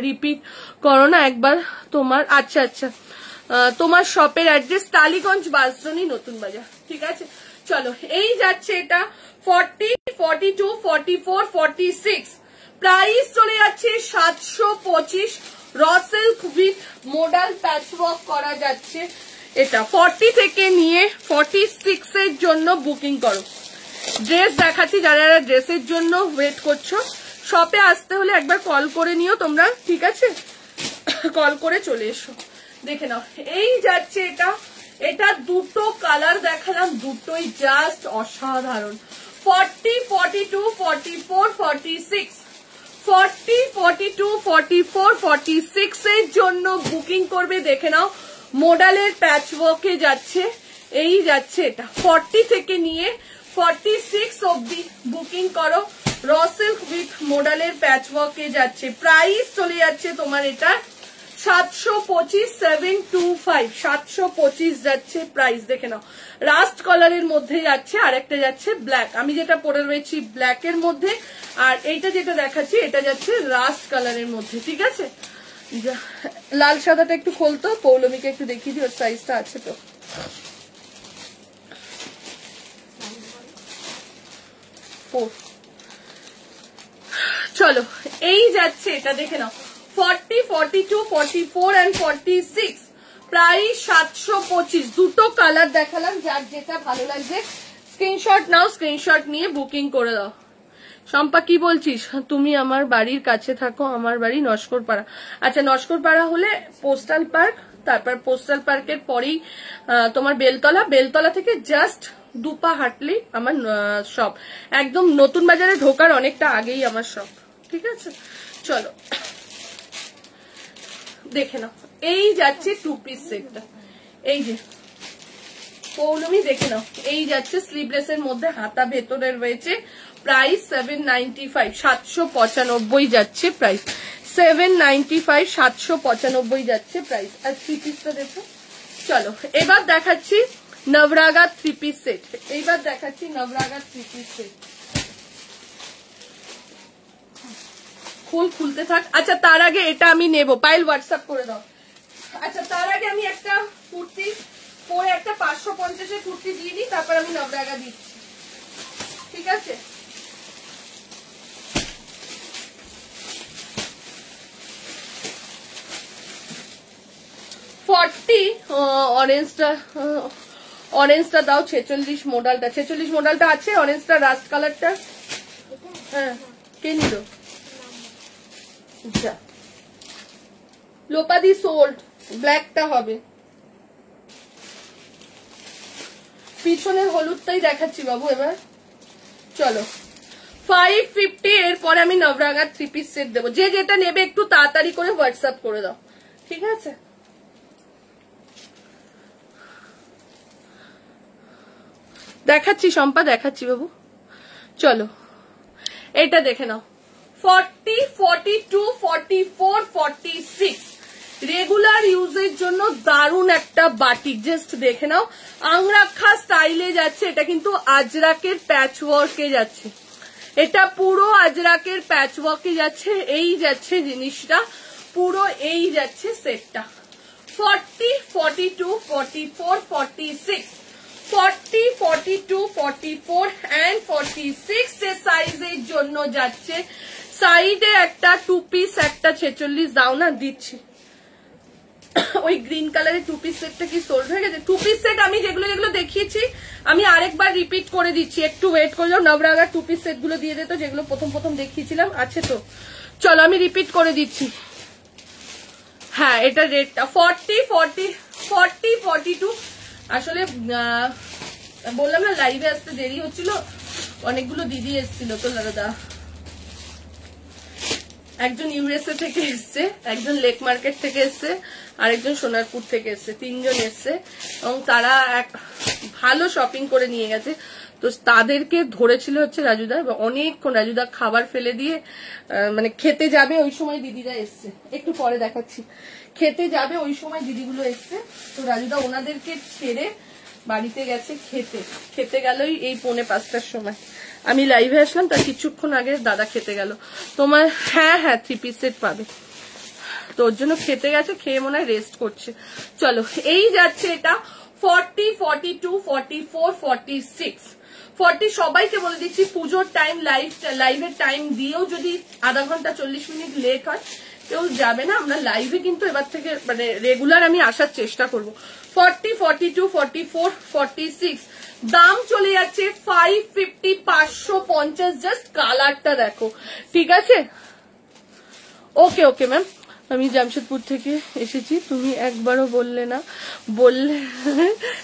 রিপিট করো না একবার তোমার। আচ্ছা আচ্ছা, তোমার শপের অ্যাড্রেস টালিগঞ্জ বাসরনি নতুন বাজার, ঠিক আছে। চলো এই যাচ্ছে এটা 40, 42, 44, 46, প্রাইস চলে যাচ্ছে 725। Raw silk with modal patch work করা যাচ্ছে এটা। 40 থেকে নিয়ে 46 এর জন্য বুকিং করো। ড্রেস দেখাচ্ছি, যারা যারা ড্রেসের জন্য ওয়েট করছো, শপে আসতে হলে একবার কল করে নিও তোমরা, ঠিক আছে, কল করে চলে এসো। দেখে নাও এই যাচ্ছে এটা, এটা দুটো কালার দেখালাম, দুটোই জাস্ট অসাধারণ। 40, 42, 44, 46, 40, 42, 44, 46 এর জন্য বুকিং করবে। দেখে নাও মোডালের প্যাচ ওয়ার্কে যাচ্ছে, এই যাচ্ছে এটা 40 থেকে নিয়ে 46 অব্দি বুকিং করো। র সিল্ক উইথ মোডালের প্যাচ ওয়ার্কে যাচ্ছে, প্রাইস চলে যাচ্ছে তোমার এটা 725, 725, 725 যাচ্ছে প্রাইস। দেখে নাও রাস্ট কালারের মধ্যে যাচ্ছে, আর একটা যাচ্ছে ব্ল্যাক, আমি যেটা পরে রয়েছি ব্ল্যাকের মধ্যে, আর এইটা যেটা দেখাচ্ছি এটা যাচ্ছে রাস্ট কালারের মধ্যে, ঠিক আছে। লাল সাদাটা একটু খোলতো, পৌলমীকে একটু দেখিয়ে দিই, ওর সাইজটা আছে তো। চলো এই যাচ্ছে এটা, দেখে নাও 40, 42, 44 and 46, প্রাইস 725। দুটো কালার দেখালাম, যার যেটা ভালো লাগছে স্ক্রিনশট নাও, স্ক্রিনশট নিয়ে বুকিং করে দাও। শম্পা কি বলছিস? তুমি আমার বাড়ির কাছে থাকো, আমার বাড়ি নস্করপাড়া। আচ্ছা নস্করপাড়া হলে পোস্টাল পার্ক, তারপর পোস্টাল পার্কের পরেই তোমার বেলতলা, বেলতলা থেকে জাস্ট দুপা হাঁটলেই আমার শপ, একদম নতুন বাজারে ঢোকার অনেকটা আগেই আমার শপ, ঠিক আছে। চলো দেখে নাও এই যাচ্ছে 2 পিস সেটটা, এই যে পৌলমী দেখে নাও এই যাচ্ছে স্লিভলেসের মধ্যে হাতা ভেতরে রয়েছে, প্রাইস 795, 795 যাচ্ছে প্রাইস, 795, 795 যাচ্ছে প্রাইস। আর 3 পিসটা দেখো। চলো এবার দেখাচ্ছি নবরাগা 3 পিস সেট, এইবার দেখাচ্ছি নবরাগা 3 পিস সেট। খুলতে থাক। আচ্ছা তার আগে এটা আমি নেব, পাইল হোয়াটসঅ্যাপ করে দাও। আচ্ছা তার আগে আমি একটা কুর্তি পরে একটা 550 এর কুর্তি দিয়ে দিই, তারপর আমি নবরাগা দিচ্ছি, ঠিক আছে। অরেঞ্জটা দাও, 46 মডেলটা, 46 মডেলটা আছে, অরেঞ্জটা রাস্ট কালারটা। হ্যাঁ কে নিল? আচ্ছা লোপাদি সোল্ড, ব্ল্যাকটা হবে। পিছনের হলুদটাই দেখাচ্ছি বাবু এবার। চলো 550, এরপরে আমি নবরাগার 3 পিস সেট দেবো। যে যেটা নেবে একটু তাড়াতাড়ি করে হোয়াটসঅ্যাপ করে দাও, ঠিক আছে। দেখাচ্ছি শম্পা, দেখাচ্ছি বাবু। চলো এটা দেখে নাও 40, 42, 44, 46 রেগুলার ইউজের জন্য দারুণ একটা বাটিক। জাস্ট দেখে নাও, আংরাক্ষা স্টাইলে যাচ্ছে। এটা কিন্তু আজরাকের প্যাচ ওয়ার্কে যাচ্ছে, এটা পুরো আজরাকের প্যাচ ওয়ার্কে যাচ্ছে। এই যাচ্ছে জিনিসটা পুরো, এই যাচ্ছে সেটটা 40, 42, 44, 46, 40, 42, 44 and 46 এর সাইজের জন্য যাচ্ছে। সাইডে একটা 2 পিস একটা 46 দাও না, দিচ্ছি। ওই গ্রিন কালারের 2 পিস সেটটা কি সোল্ড হয়ে গেছে? 2 পিস সেট আমি যেগুলো যেগুলো দেখিয়েছি আমি আরেকবার রিপিট করে দিচ্ছি, একটু ওয়েট করে যাও। নবরাগার 2 পিস সেট গুলো দিয়ে দিত, যেগুলো প্রথম দেখিয়েছিলাম, আছে তো? চলো আমি রিপিট করে দিচ্ছি। হ্যাঁ, এটা রেটটা 40, 40, 40, 42। আসলে বললাম না লাইভে আসতে দেরি হচ্ছিল, অনেকগুলো দিদি এসেছিল তো দাদা। একজন ইউএসএ থেকে এসছে, একজন লেক মার্কেট থেকে এসছে, আরেকজন সোনারপুর থেকে এসছে, 3 জন এসছে এবং তারা এক ভালো শপিং করে নিয়ে গেছে। তো তাদেরকে ধরেছিল হচ্ছে রাজুদা, এবং অনেকক্ষণ রাজুদা খাবার ফেলে দিয়ে মানে খেতে যাবে ওই সময় দিদিরা এসছে, একটু পরে দেখাচ্ছি। খেতে যাবে ওই সময় দিদিগুলো এসছে, তো রাজুদা ওনাদেরকে ছেড়ে বাড়িতে গেছে খেতে গেলই এই 4:45টার সময়। আমি লাইভে আসলাম, তার কিছুক্ষণ আগে দাদা খেতে গেল। তোমার হ্যাঁ 3 পিস সেট পাবে, তো ওর জন্য খেতে গেছে, খেয়ে মনে হয় রেস্ট করছে। চলো এই যাচ্ছে এটা 40, 42, 44, 46, 40। সবাইকে বলে দিচ্ছি পুজোর টাইম লাইভের টাইম দিয়েও যদি আধা ঘন্টা 40 মিনিট লেট হয় কেউ যাবে না। আমরা লাইভে কিন্তু এবার থেকে মানে রেগুলার আমি আসার চেষ্টা করব। 40, 42, 44, 46 দাম চলে যাচ্ছে 550, 550। জাস্ট কালারটা দেখো, ঠিক আছে? ওকে ম্যাম, আমি জামশেদপুর থেকে এসেছি, তুমি একবারও বললে না।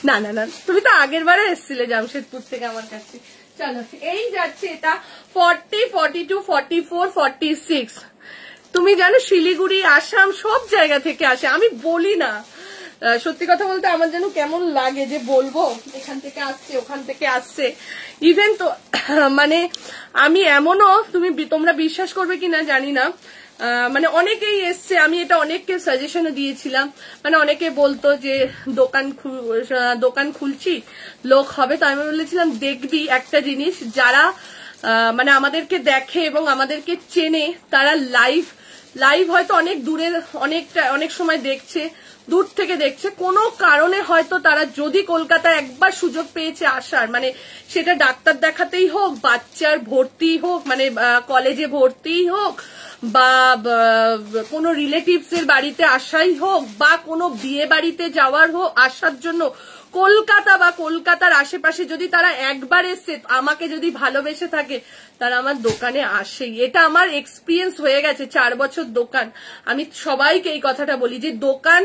না তুমি তো আগের বারে এসেছিলে জামশেদপুর থেকে আমার কাছে। চলো এই যাচ্ছে এটা 40, 42, 44, 46। তুমি জানো শিলিগুড়ি, আসাম সব জায়গা থেকে আসে, আমি বলি না। সত্যি কথা বলতে আমার যেন কেমন লাগে যে বলবো এখান থেকে আসছে ওখান থেকে আসছে। ইভেন তো মানে আমি এমনও, তোমরা বিশ্বাস করবে কিনা জানি না, মানে অনেকেই এসছে, আমি এটা অনেককে সাজেশনও দিয়েছিলাম। মানে অনেকে বলতো যে দোকান খুলছি লোক হবে, তো আমি বলেছিলাম দেখবি একটা জিনিস, যারা মানে আমাদেরকে দেখে এবং আমাদেরকে চেনে তারা লাইভ হয়তো অনেক দূরের অনেক সময় দেখছে, দূর থেকে দেখছে, কোনো কারণে হয়তো তারা যদি কলকাতায় একবার সুযোগ পেয়েছে আসার, মানে সেটা ডাক্তার দেখাতেই হোক, বাচ্চার ভর্তি হোক, মানে কলেজে ভর্তি হোক, বা কোনো রিলেটিভস এর বাড়িতে আসাই হোক, বা কোনো বিয়ে বাড়িতে যাওয়ার হোক, আসার জন্য কলকাতা বা কলকাতার আশেপাশে যদি তারা একবার এসে আমাকে যদি ভালোবেসে থাকে তারা আমার দোকানে আসেই। এটা আমার এক্সপিরিয়েন্স হয়ে গেছে, 4 বছর দোকান। আমি সবাইকে এই কথাটা বলি যে দোকান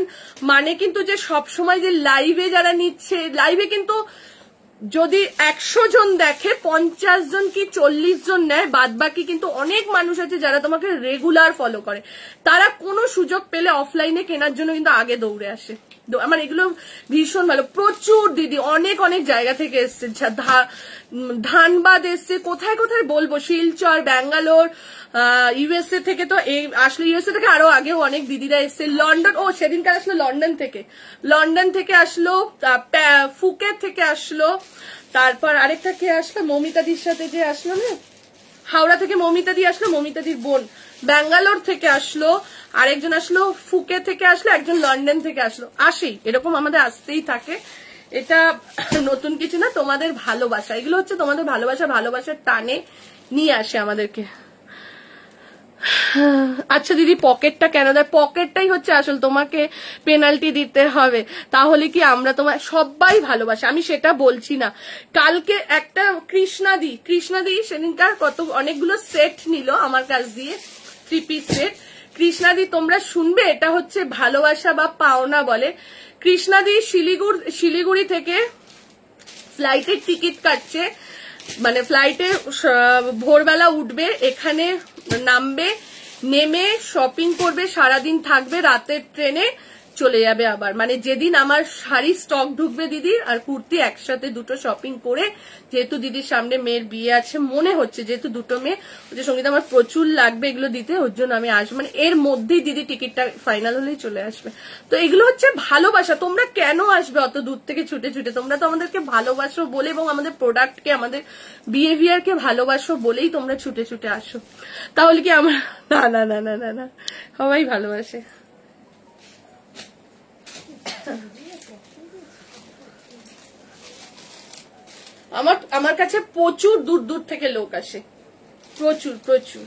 মানে কিন্তু যে সব সময় যে লাইভে যারা নিচ্ছে, লাইভে কিন্তু যদি 100 জন দেখে 50 জন কি 40 জন নেয়, বাদ বাকি কিন্তু অনেক মানুষ আছে যারা তোমাকে রেগুলার ফলো করে, তারা কোনো সুযোগ পেলে অফলাইনে কেনার জন্য কিন্তু আগে দৌড়ে আসে। আমার এগুলো ভীষণ ভালো। প্রচুর দিদি অনেক জায়গা থেকে এসছে, ধানবাদ এসছে, কোথায় বলবো, শিলচর, ব্যাঙ্গালোর, ইউএসএ থেকে তো আসলে ইউএসএ থেকে আরো আগেও অনেক দিদিরা এসছে, লন্ডন, সেদিনকার আসলো লন্ডন থেকে আসলো, ফুকেট থেকে আসলো, তারপর আরেকটা কে আসলো, মমিতাদির সাথে যে আসলো না, হাওড়া থেকে মমিতাদি আসলো, মমিতাদির বোন ব্যাঙ্গালোর থেকে আসলো, আরেকজন আসলো ফুকে থেকে আসলো, একজন লন্ডন থেকে আসলো। আসেই, এরকম আমাদের আসতেই থাকে। এটা নতুন কিছু না, তোমাদের ভালোবাসা, এগুলো হচ্ছে তোমাদের ভালোবাসার টানে নিয়ে আসে আমাদেরকে। আচ্ছা দিদি, পকেটটা কেন দেয়? পকেটটাই হচ্ছে আসল, তোমাকে পেনাল্টি দিতে হবে, তাহলে কি আমরা তোমার সবাই ভালোবাসে, আমি সেটা বলছি না। কালকে একটা কৃষ্ণাদি সেদিনকার অনেকগুলো সেট নিল আমার কাছ দিয়ে, 3 পিস সেট। কৃষ্ণাদি তোমরা শুনবে, এটা হচ্ছে ভালোবাসা বা পাওনা বলে। কৃষ্ণাদি শিলিগুড়ি থেকে ফ্লাইটের টিকিট কাটছে, মানে ফ্লাইটে ভোরবেলা উঠবে, এখানে নামবে, নেমে শপিং করবে, সারাদিন থাকবে, রাতের ট্রেনে চলে যাবে আবার, মানে যেদিন আমার শাড়ি স্টক ঢুকবে দিদির আর কুর্তি একসাথে দুটো শপিং করে, যেহেতু দিদির সামনে মেয়ের বিয়ে আছে মনে হচ্ছে, যেহেতু দুটো মেয়ে হচ্ছে সঙ্গীত আমার প্রচুর লাগবে এগুলো দিতে, ওর জন্য আমি আসবো, মানে এর মধ্যেই দিদি টিকিটটা ফাইনাল হলেই চলে আসবে। তো এগুলো হচ্ছে ভালোবাসা। তোমরা কেন আসবে অত দূর থেকে ছুটে ছুটে? তোমরা তো আমাদেরকে ভালোবাসো বলে এবং আমাদের প্রোডাক্টকে আমাদের বিহেভিয়ারকে ভালোবাসো বলেই তোমরা ছুটে ছুটে আসো। তাহলে কি আমার না না না না না না সবাই ভালোবাসে। আমার কাছে প্রচুর দূর দূর থেকে লোক আসে, প্রচুর প্রচুর।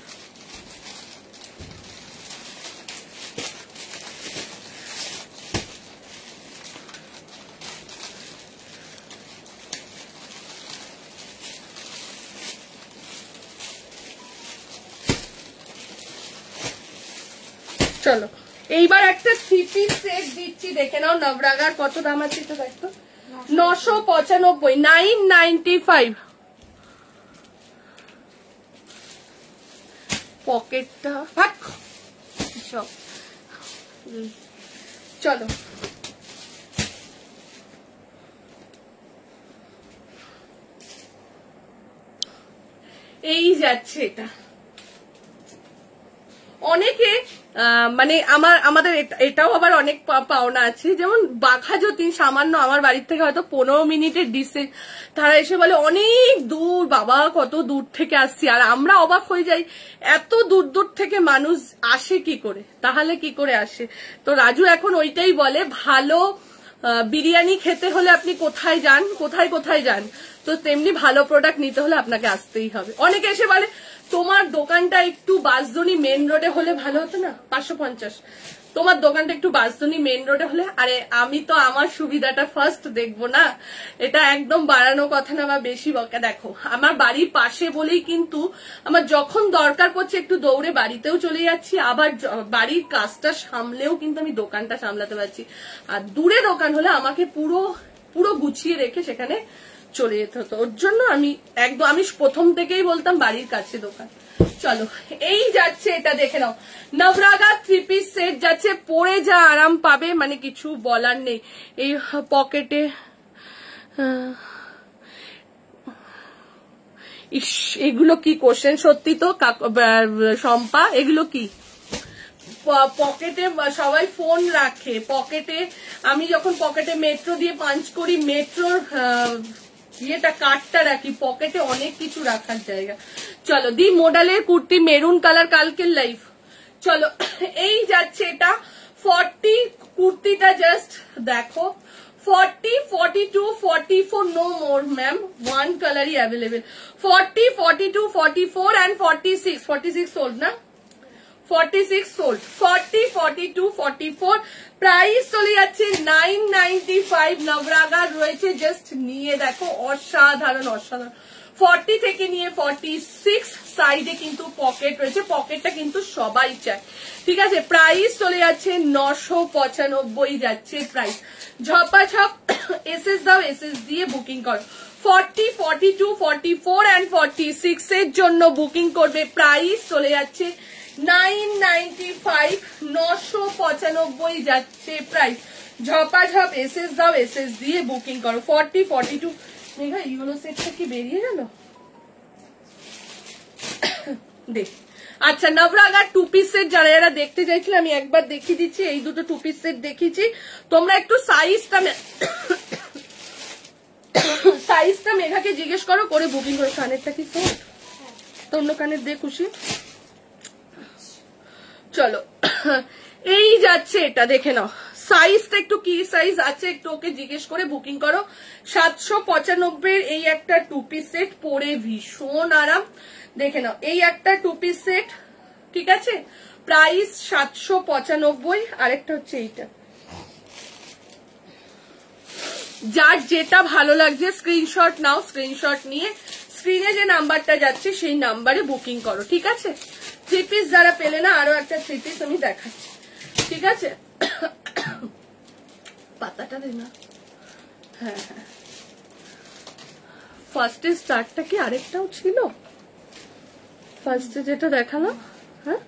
চলো এইবার একটা 3 পিস সেট দিচ্ছি, দেখে নাও। নবরাগার কত দাম আছে এটা দেখো, 995, 995। পকেটটা সব। চলো এই যাচ্ছে এটা। অনেকে মানে আমাদের এটাও আবার অনেক পাওনা আছে, যেমন বাঘা যতীন সামান্য আমার বাড়ির থেকে হয়তো 15 মিনিটের ডিস্টেন্স, তারা এসে বলে অনেক দূর, বাবা কত দূর থেকে আসছি। আর আমরা অবাক হয়ে যাই এত দূর দূর থেকে মানুষ আসে কি করে, তাহলে কি করে আসে? তো রাজু এখন ওইটাই বলে, ভালো বিরিয়ানি খেতে হলে আপনি কোথায় যান, কোথায় কোথায় যান, তো তেমনি ভালো প্রোডাক্ট নিতে হলে আপনাকে আসতেই হবে। অনেকে এসে বলে তোমার দোকানটা একটু বাসদনি মেন রোডে হলে ভালো হতো না, 550, তোমার দোকানটা একটু বাসদনি মেন রোডে হলে। আরে আমি তো আমার সুবিধাটা ফার্স্ট দেখবো না, এটা একদম বাড়ানো কথা না বা বেশি বকা। দেখো আমার বাড়ির পাশে বলেই কিন্তু আমার যখন দরকার পড়ছে একটু দৌড়ে বাড়িতেও চলে যাচ্ছি, আবার বাড়ির কাজটা সামলেও কিন্তু আমি দোকানটা সামলাতে পারছি। আর দূরে দোকান হলে আমাকে পুরো পুরো গুছিয়ে রেখে সেখানে চলে যেতে হতো। ওর জন্য আমি প্রথম থেকেই বলতাম বাড়ির কাছে দোকান। চলো এই যাচ্ছে এটা দেখে নাও, নবরাগা 3 পিস সেট যাচ্ছে, পরে যা আরাম পাবে মানে কিছু বলার নেই। এই পকেটে ইস, এগুলো কি কোশ্চেন সত্যি তো শম্পা, এগুলো কি? পকেটে সবাই ফোন রাখে, পকেটে আমি যখন পকেটে মেট্রো দিয়ে পাঞ্চ করি, মেট্রোর ইয়েটা কার্ডটা রাখি, পকেটে অনেক কিছু রাখার জায়গা। চলো দি মডেলের কুর্তি মেরুন কালার, কালকের লাইফ। চলো এই যাচ্ছে এটা 40, কুর্তিটা জাস্ট দেখো 40, 42, 44, no more ma'am, one color he available। 40, 42, 44 and 46, 46 sold না, 46 sold, 40, 42, 44 প্রাইস চলে যাচ্ছে 995। নবরাগা রয়েছে, জাস্ট নিয়ে দেখো, অসাধারণ অসাধারণ। 40 থেকে নিয়ে 46, সাইডে কিন্তু পকেট রয়েছে, পকেটটা কিন্তু সবাই চায়, ঠিক আছে। প্রাইস চলে যাচ্ছে 995 যাচ্ছে প্রাইস। ঝপাঝপ এসএস দাও, এসএস দিয়ে বুকিং করো। 40, 42, 44 and 46 এর জন্য বুকিং করবে, প্রাইস চলে যাচ্ছে 995, 995 যাচ্ছে প্রাইস। ঝপাঝপ এসএস দাও, এসএস দিয়ে বুকিং করো। 40, 42 মেঘা ইউনো সেটটা কি বেরিয়ে গেল দেখ। আচ্ছা নবরাগার 2 পিস সেট যারা যারা দেখতে চাইছিল আমি একবার দেখিয়ে দিচ্ছি, এই দুটো 2 পিস সেট দেখিয়েছি। তোমরা একটু সাইজটা মেঘাকে জিজ্ঞেস করো, করে বুকিং করো। কানেরটা কি সেট, তো অন্য কানের দিয়ে খুশি। চলো এই যাচ্ছে এটা দেখে নাও, সাইজটা একটু কি সাইজ আছে একটু ওকে জিজ্ঞেস করে বুকিং করো। 795 এই একটা 2 পিস সেট, পরে ভীষণ আরাম। দেখে নাও এই একটা 2 পিস সেট, ঠিক আছে, প্রাইস 795। আরেকটা হচ্ছে এইটা, যার যেটা ভালো লাগছে স্ক্রিনশট নাও, স্ক্রিনশট নিয়ে স্ক্রিনে যে নাম্বারটা যাচ্ছে সেই নাম্বারে বুকিং করো, ঠিক আছে। 3 পিস যারা পেলে না, আরো একটা 3 পিস আমি দেখাচ্ছি, ঠিক আছে। পাতাটা দে না, হ্যাঁ হ্যাঁ, ফার্স্টে স্টার্টটা কি আরেকটাও ছিল, ফার্স্টে যেটা দেখালাম, হ্যাঁ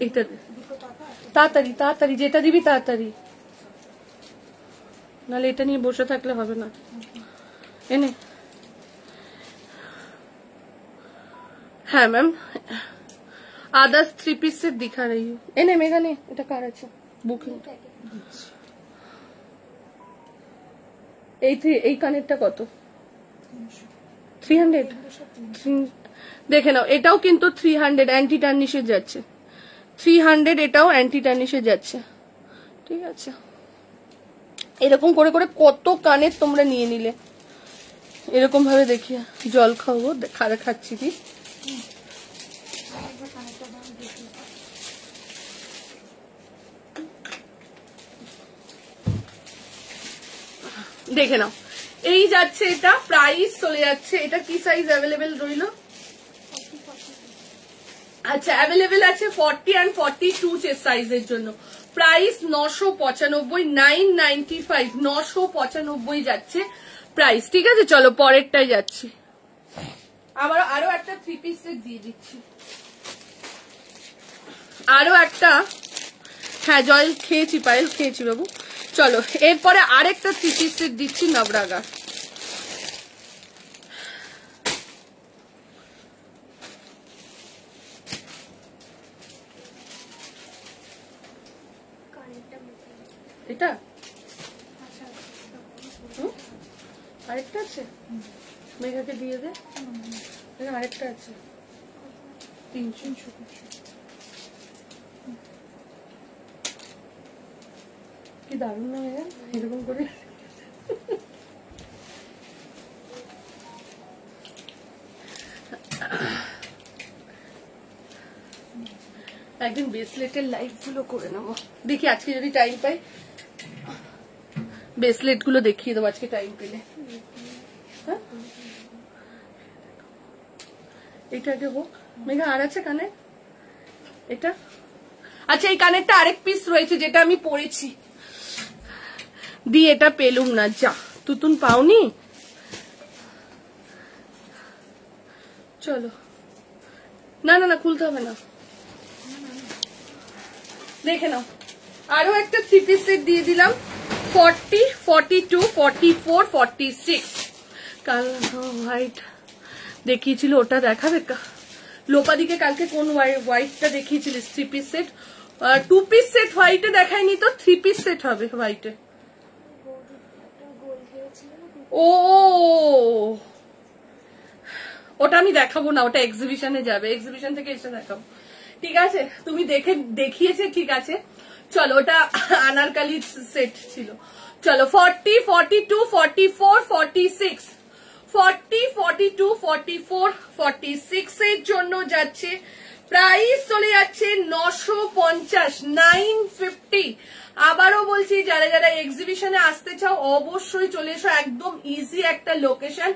এইটা তাড়াতাড়ি তাড়াতাড়ি, যেটা দিবি তাড়াতাড়ি, নাহলে এটা নিয়ে বসে থাকলে হবে না। এনে, হ্যাঁ ম্যাম, আদার্স 3 piece सेट दिखा रही हूँ। এনে মেঘানে, এটা কার আছে বুকিং? এই কানেরটা কত? 300। দেখে নাও, এটাও কিন্তু 300 অ্যান্টি টার্নিশে যাচ্ছে, 300 এটাও অ্যান্টি টার্নিশে যাচ্ছে। ঠিক আছে, এরকম করে করে কত কানের তোমরা নিয়ে নিলে। এরকম ভাবে দেখিয়ে জল খাওয়াবো, খাচ্ছি কি দেখে নাও। এই যাচ্ছে, এটা প্রাইস চলে যাচ্ছে। এটা কি সাইজ অ্যাভেলেবেল রইল? আচ্ছা, অ্যাভেলেবেল আছে 40 and 42 চেস্ট সাইজের জন্য। প্রাইস 995, 995, 995 যাচ্ছে প্রাইস। ঠিক আছে, চলো পরেরটাই যাচ্ছি। আমার আরো একটা 3 piece সেট দিয়ে দিচ্ছি, আরো একটা। হ্যাঁ, জয়েল খেয়েছি, পায়েল খেয়েছি বাবু। চলো এরপরে আরেকটা 3 piece সেট দিচ্ছি নবরাগা। এটা আরেকটা আছে, মেঘাকে দিয়ে দে। আরেকটা আছে 300। কি দারুণ না মেঘা, এরকম করে। একদিন ব্রেসলেটের লাইভ গুলো করে নেবো, দেখি আজকে যদি টাইম পাই ব্রেসলেট গুলো দেখিয়ে দেবো আজকে টাইম পেলে। হ্যাঁ, এটা আগে হোক মেঘা। আর আছে কানে এটা। আচ্ছা, এই কানেরটা আরেক পিস রয়েছে যেটা আমি পরেছি, দিয়ে এটা পেলুম না। যা তুতুন পাওনি। চলো, না না না, খুলতে হবে না, দেখে নাও। আরো একটা 3 piece সেট দিয়ে দিলাম, 40, 42, 44, 46। কাল হোয়াইট দেখিয়েছিল, ওটা দেখাবে? লোপাদিকে কালকে কোন হোয়াইটটা দেখিয়েছিল? 3 piece সেট, 2 piece সেট হোয়াইটে দেখায়নি তো, 3 piece সেট হবে হোয়াইটে। ও, ওটা আমি দেখাবো না, ওটা এক্সিবিশনে যাবে, এক্সিবিশন থেকে এসে দেখাবো। ঠিক আছে, তুমি দেখিয়েছে, ঠিক আছে। চলো, ওটা আনারকালি সেট ছিল। চলো 40, 42, 44, 46, 40, 42, 44, 46 এর জন্য যাচ্ছে প্রাইস চলে যাচ্ছে 950, 950। আবারও বলছি, যারা যারা এক্সিবিশনে আসতে চাও অবশ্যই চলে এসো। একদম ইজি একটা লোকেশন,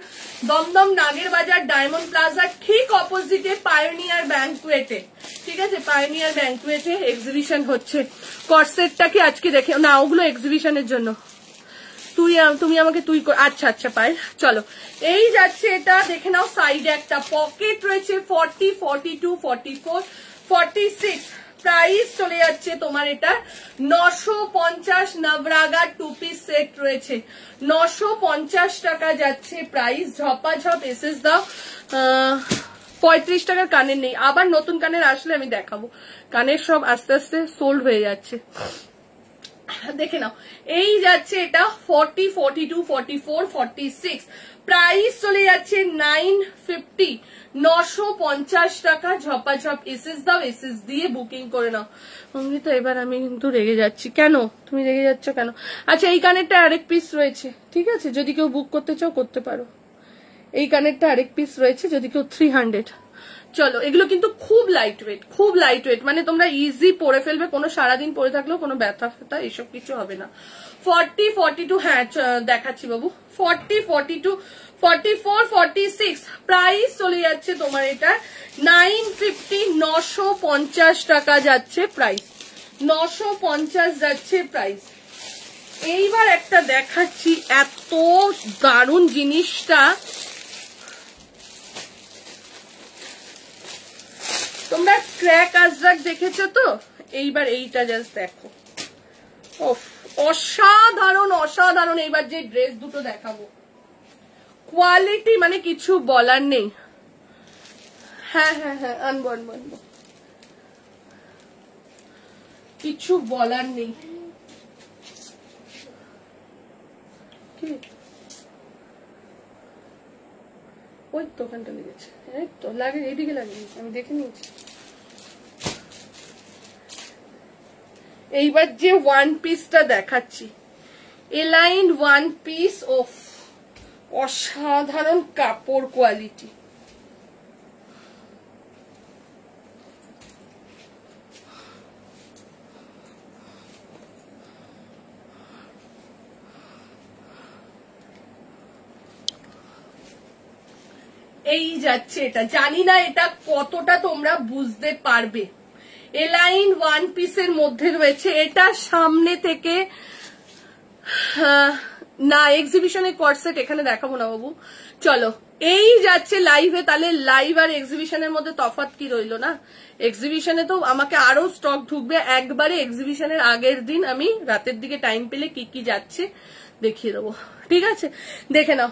দমদম নাগের বাজার ডায়মন্ড প্লাজার ঠিক অপোজিটে পায়োনিয়ার ব্যাংকুয়েটে। ঠিক আছে, পায়োনিয়ার ব্যাংকুয়েটে এক্সিবিশন হচ্ছে। কর্সেটটা কি আজকে দেখে না? ওগুলো এক্সিবিশনের জন্য। তুমি আমাকে তুই, আচ্ছা আচ্ছা পায়। চলো, এই যাচ্ছে, এটা দেখে নাও। সাইডে একটা পকেট রয়েছে, 40, 42, 44, 46। প্রাইস চলে যাচ্ছে তোমার এটা 950। নবরাগা 2 piece সেট রয়েছে, 950 টাকা যাচ্ছে প্রাইস। ঝপাঝপ এসএস দাও। 35 টাকার কানের নেই, আবার নতুন কানের আসলে আমি দেখাবো। কানের সব আস্তে আস্তে সোল্ড হয়ে যাচ্ছে, দেখে নাও। এই যাচ্ছে এটা 40, 42, 44, 46। প্রাইস চলে যাচ্ছে 950, 950 টাকা। ঝপাঝপ এসএস দাও, এসএস দিয়ে বুকিং করে নাও। অমৃতা, এবার আমি কিন্তু রেগে যাচ্ছি। কেন তুমি রেগে যাচ্ছ কেন? আচ্ছা, এই কানেরটা আরেক পিস রয়েছে, ঠিক আছে, যদি কেউ বুক করতে চাও করতে পারো। এই কানেরটা আরেক পিস রয়েছে, যদি কেউ 300। চলো, এগুলো কিন্তু খুব লাইট ওয়েট, খুব লাইট ওয়েট, মানে তোমরা ইজি পরে ফেলবে, কোনো সারাদিন পরে থাকলেও কোনো ব্যথা ফেথা এসব কিছু হবে না। 40, 42, হ্যাঁ দেখাচ্ছি বাবু। 40, 42, 44, 46। প্রাইস চলে যাচ্ছে তোমার এটা 950, 950 টাকা যাচ্ছে প্রাইস, 950 যাচ্ছে প্রাইস। এইবার একটা দেখাচ্ছি, এত দারুণ জিনিসটা। তোমরা ক্র্যাক আজরাক দেখেছো তো, এইবার এইটা জাস্ট দেখো, অসাধারণ অসাধারণ। এইবার যে ড্রেস দুটো দেখাবো, কোয়ালিটি মানে কিছু বলার নেই। হ্যাঁ হ্যাঁ হ্যাঁ, আনবো আনবো আনবো, কিছু বলার নেই। ওই তো ওখানটা লেগেছে, এই তো লাগে, এইদিকে লাগে, আমি দেখে নিয়েছি। এইবার যে ওয়ান পিসটা দেখাচ্ছি, এলাইন ওয়ান পিস, অসাধারণ কাপড় কোয়ালিটি। এই যাচ্ছে এটা, জানি না এটা কতটা তোমরা বুঝতে পারবে। এলাইন ওয়ান পিসের মধ্যে রয়েছে, এটা সামনে থেকে না এক্সিবিশনের কর্সেট এখানে দেখাবো না বাবু, চলো এই যাচ্ছে লাইভে। তাহলে লাইভ আর এক্সিবিশনের মধ্যে তফাৎ কি রইলো না? এক্সিবিশনে তো আমাকে আরো স্টক ঢুকবে, একবারে এক্সিবিশনের আগের দিন আমি রাতের দিকে টাইম পেলে কি কি যাচ্ছে দেখিয়ে দেবো, ঠিক আছে? দেখে নাও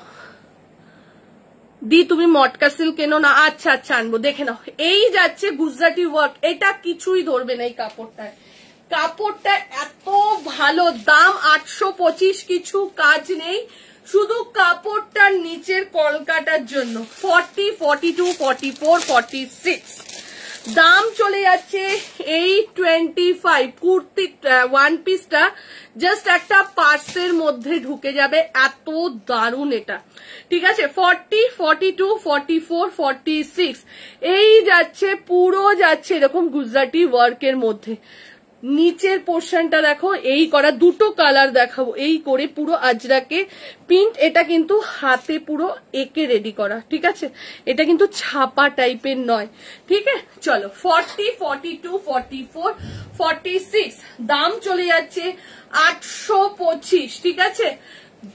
দি, তুমি মটকা সিল্ক কেনো না? আচ্ছা আচ্ছা আনবো, দেখে নাও। এই যাচ্ছে গুজরাটি ওয়ার্ক, এটা কিছুই ধরবে না এই কাপড়টায়। কাপড়টা এত ভালো, দাম 825, কিছু কাজ নেই, শুধু কাপড়টার নিচের কলকাটার জন্য 40, 42, 44, 46 দাম চলে যাচ্ছে 825। কুর্তি ওয়ান পিসটা জাস্ট একটা পার্সের মধ্যে ঢুকে যাবে, এত দারুণ এটা, ঠিক আছে? 40, 42, 44, 46 এই যাচ্ছে, পুরো যাচ্ছে এরকম গুজরাটি ওয়ার্কের মধ্যে। নিচের পোর্শনটা দেখো, এই করা, দুটো কালার দেখাবো, এই করে পুরো আজরাকে প্রিন্ট। এটা কিন্তু হাতে পুরো একে রেডি করা, ঠিক আছে? এটা কিন্তু ছাপা টাইপের নয়, ঠিক আছে? চলো 40, 42, 44, 46 দাম চলে যাচ্ছে 825, ঠিক আছে?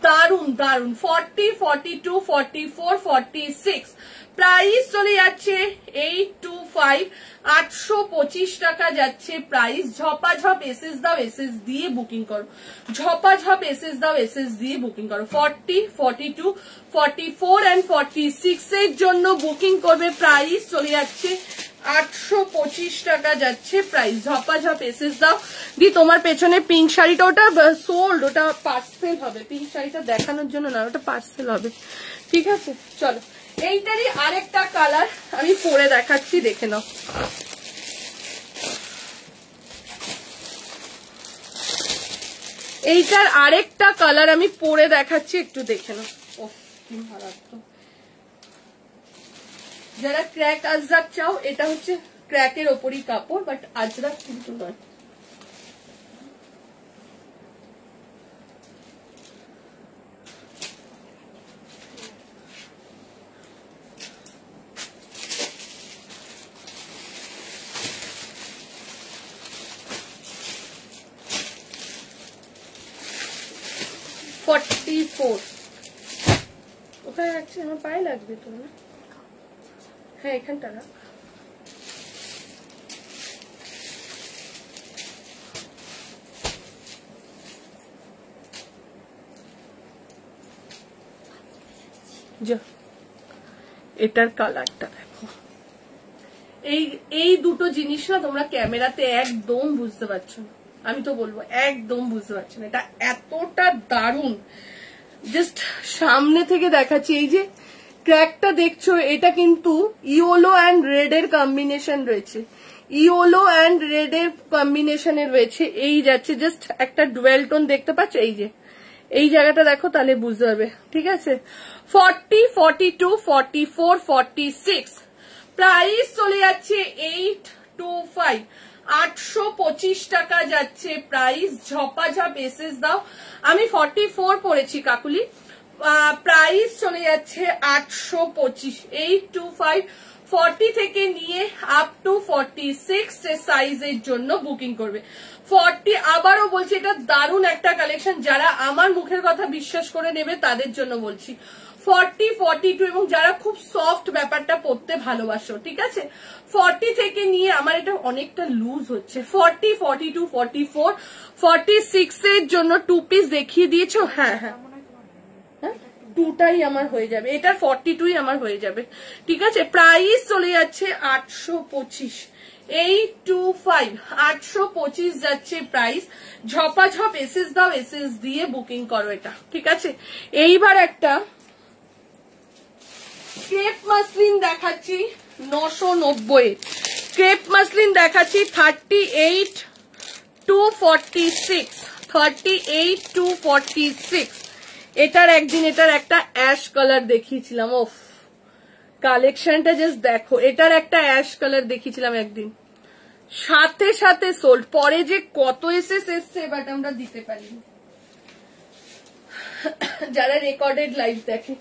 দারুন দারুন। 40, 42, 44, 46 প্রাইস চলে যাচ্ছে 825, 825 টাকা যাচ্ছে প্রাইস। ঝপাঝপ এসএস দাও, এসএস দিয়ে বুকিং করো, ঝপাঝপ এসএস দাও, এসএস দিয়ে বুকিং করো। 40, 42, 44 and 46 এর জন্য বুকিং করবে, প্রাইস চলে যাচ্ছে 825 টাকা যাচ্ছে প্রাইস। ঝপাঝপ এসএস দাও। দি তোমার পেছনে পিঙ্ক শাড়িটা, ওটা সোল্ড, ওটা পার্সেল হবে। পিঙ্ক শাড়িটা দেখানোর জন্য না, ওটা পার্সেল হবে, ঠিক আছে? চলো এইটারই আরেকটা কালার আমি পরে দেখাচ্ছি, দেখে নাও। এইটার আরেকটা কালার আমি পরে দেখাচ্ছি, একটু দেখে নাও। কি মারাত্মক। যারা ক্র্যাক আজরাক চাও, এটা হচ্ছে ক্র্যাকের ওপরই কাপড়, বাট আজরাক কিন্তু নয়। ওখানে আছে, আমার পায়ে লাগবে তো না? হ্যাঁ এখানটা না, এটার কালারটা দেখো। এই দুটো জিনিস না তোমরা ক্যামেরাতে একদম বুঝতে পারছো না, আমি তো বলবো একদম বুঝতে পারছো না। এটা এতটা দারুণ, জাস্ট সামনে থেকে দেখাচ্ছি। এই যে ক্র্যাকটা দেখছো, এটা কিন্তু ইয়েলো অ্যান্ড রেড এর কম্বিনেশন রয়েছে, ইয়েলো অ্যান্ড রেড এর কম্বিনেশনে রয়েছে। এই যাচ্ছে জাস্ট একটা ডুয়েল টোন দেখতে পাচ্ছ, এই যে এই জায়গাটা দেখো, তাহলে বুঝতে পারবে, ঠিক আছে? 40, 42, 44, 46 প্রাইস চলে যাচ্ছে 825, 825 টাকা যাচ্ছে প্রাইস। ঝপাঝপ এসএস দাও। আমি 44 পরেছি কাকুলি, প্রাইস চলে যাচ্ছে 825, 825, 40 থেকে নিয়ে আপ টু 46 সাইজের জন্য বুকিং করবে। 40 আবারও বলছি, এটা দারুণ একটা কালেকশন, যারা আমার মুখের কথা বিশ্বাস করে নেবে তাদের জন্য বলছি। 40, 42 এবং যারা খুব সফট ব্যাপারটা পরতে ভালোবাসো, ঠিক আছে, 40 থেকে নিয়ে, আমার এটা অনেকটা লুজ হচ্ছে, 40, 42, 44, 46 এর জন্য 2 পিস দেখিয়ে দিয়েছো। হ্যাঁ হ্যাঁ, 2টাই আমার হয়ে যাবে, এটার 42ই আমার হয়ে যাবে, ঠিক আছে। প্রাইস চলে যাচ্ছে 825, 825, 825 যাচ্ছে প্রাইস। ঝপাঝপ এসএস দাও, এসএস দিয়ে বুকিং করো এটা, ঠিক আছে। এইবার একটা ক্রেপ মাসলিন দেখাচ্ছি 990, ক্রেপ মাসলিন দেখাচ্ছি 38 to 46, 38 to 46। এটার একদিন এটার একটা অ্যাশ কালার দেখিয়েছিলাম, ওফ কালেকশনটা জাস্ট দেখো, এটার একটা অ্যাশ কালার দেখিয়েছিলাম একদিন, সাথে সাথে সোল্ড। পরে যে কত এসেছে বাট আমরা দিতে পারিনি, যারা রেকর্ডেড লাইভ দেখে।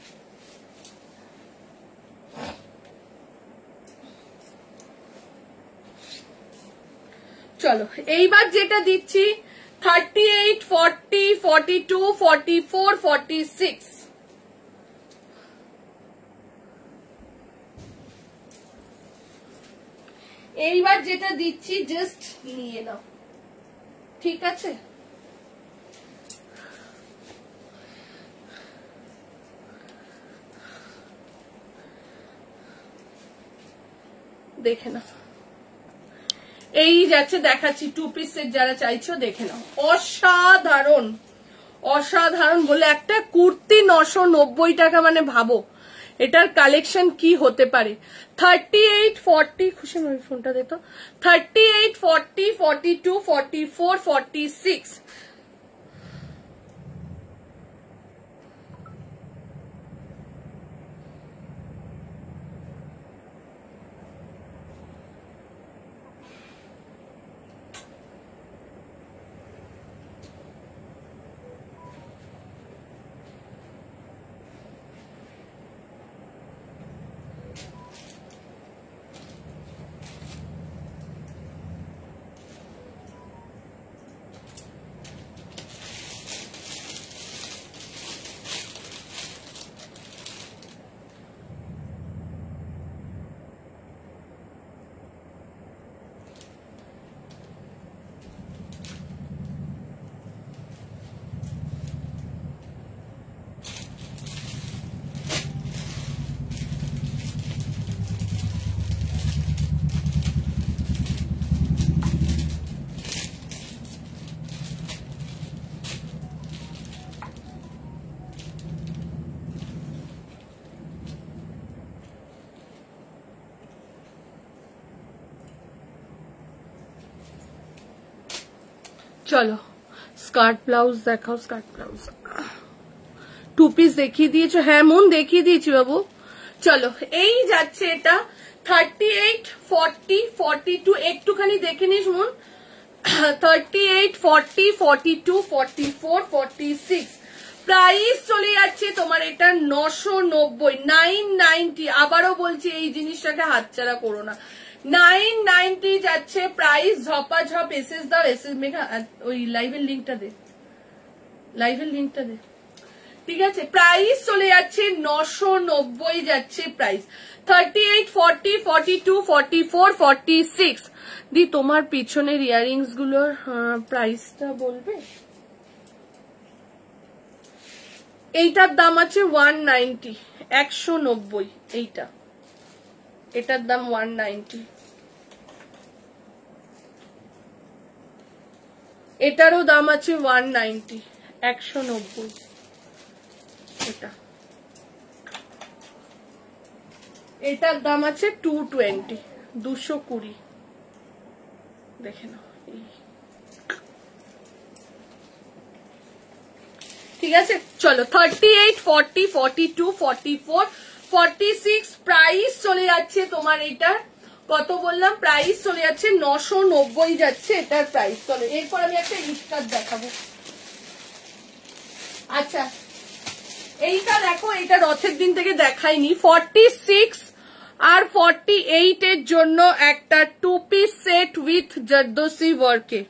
চলো এইবার যেটা দিচ্ছি 38, 40, 42, 44, 46। এইবার যেটা দিচ্ছি জাস্ট নিয়ে নাও, ঠিক আছে। দেখে নাও, এই যাচ্ছে, দেখাচ্ছি 2 পিসের, যারা চাইছো দেখে নাও। অসাধারণ, অসাধারণ বলে একটা কুর্তি 990 টাকা, মানে ভাবো এটার কালেকশন কি হতে পারে। 38, 40, খুশি নয় ফোনটা দে তো, 38, 40, 42, 44, 46। চলো স্কার্ট ব্লাউজ দেখাও, স্কার্ট ব্লাউজ 2 পিস দেখিয়ে দিয়েছো, হ্যাঁ মন দেখিয়ে দিয়েছি বাবু। চলো এই যাচ্ছে এটা 38, 40, 42, একটুখানি দেখে নিস মন, 38, 40, 42, 44, 46। প্রাইস চলে যাচ্ছে তোমার এটা 990, 990। আবারও বলছি এই জিনিসটাকে হাতছাড়া করো না, 990 যাচ্ছে প্রাইস। ঝপাঝপ এসএস দাও, এসএস মেঘা ওই লাইভের লিঙ্কটা দে, লাইভের লিঙ্কটা দে, ঠিক আছে। প্রাইস চলে যাচ্ছে 990 যাচ্ছে প্রাইস। 38, 40, 42, 44, 46। দি তোমার পিছনের ইয়ারিংস গুলোর প্রাইসটা বলবে? এইটার দাম আছে 190, 190 এইটা, এটার দাম 190। এটারও দাম আছে 190, 190 এটা। এটার দাম আছে 220, 220 দেখে নাও, ঠিক আছে। চলো 38, 40, 42, 44, 46 প্রাইস চলে যাচ্ছে তোমার এটার, কত বললাম, প্রাইস চলে যাচ্ছে 990 যাচ্ছে এটার প্রাইস। চলো এরপর আমি একটা স্কার্ট দেখাবো। আচ্ছা এইটা দেখো, এটা রথের দিন থেকে দেখাইনি, 46, আর 48 এর জন্য একটা 2 পিস সেট উইথ জারদোসি ওয়ার্কে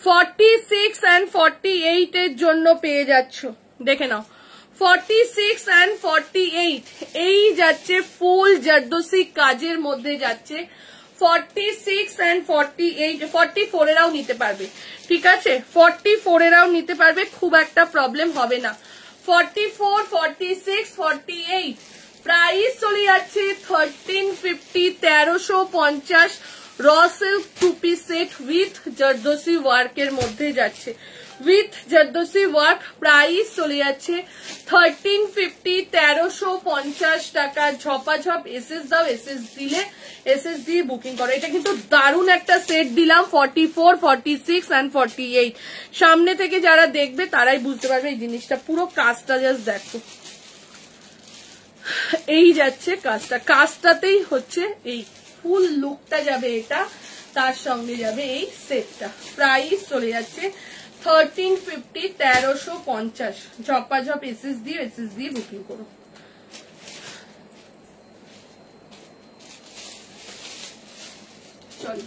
46 and 48 এর জন্য পেয়ে যাচ্ছ। দেখে নাও 46 and 48 এই যাচ্ছে ফুল জারদোসি কাজের মধ্যে যাচ্ছে। 46 and 48 44 এরাও নিতে পারবে, ঠিক আছে? 44 এরাও নিতে পারবে, খুব একটা প্রবলেম হবে না। 44, 46, 48 প্রাইস চলে যাচ্ছে 1350, 1350 raw silk 2 piece set with zardozi ওয়ার্কের মধ্যে যাচ্ছে। উইথ জারদোসি ওয়ার্ক প্রাইস চলে যাচ্ছে 1350, 1350 টাকা। ঝপাঝপ এসএস দাও, এসএস দিলে এসএস দিয়ে বুকিং করো। এটা কিন্তু দারুণ একটা সেট দিলাম। 44, 46 and 48 সামনে থেকে যারা দেখবে তারাই বুঝতে পারবে এই জিনিসটা। পুরো কাজটা জাস্ট দেখো, এই যাচ্ছে কাজটা, কাজটাতেই হচ্ছে এই ফুল লুকটা যাবে। এটা তার সঙ্গে যাবে এই সেটটা। প্রাইস চলে যাচ্ছে 1350, 1350। ঝপাঝপ এসএস দিয়ে বুকিং করো। চলো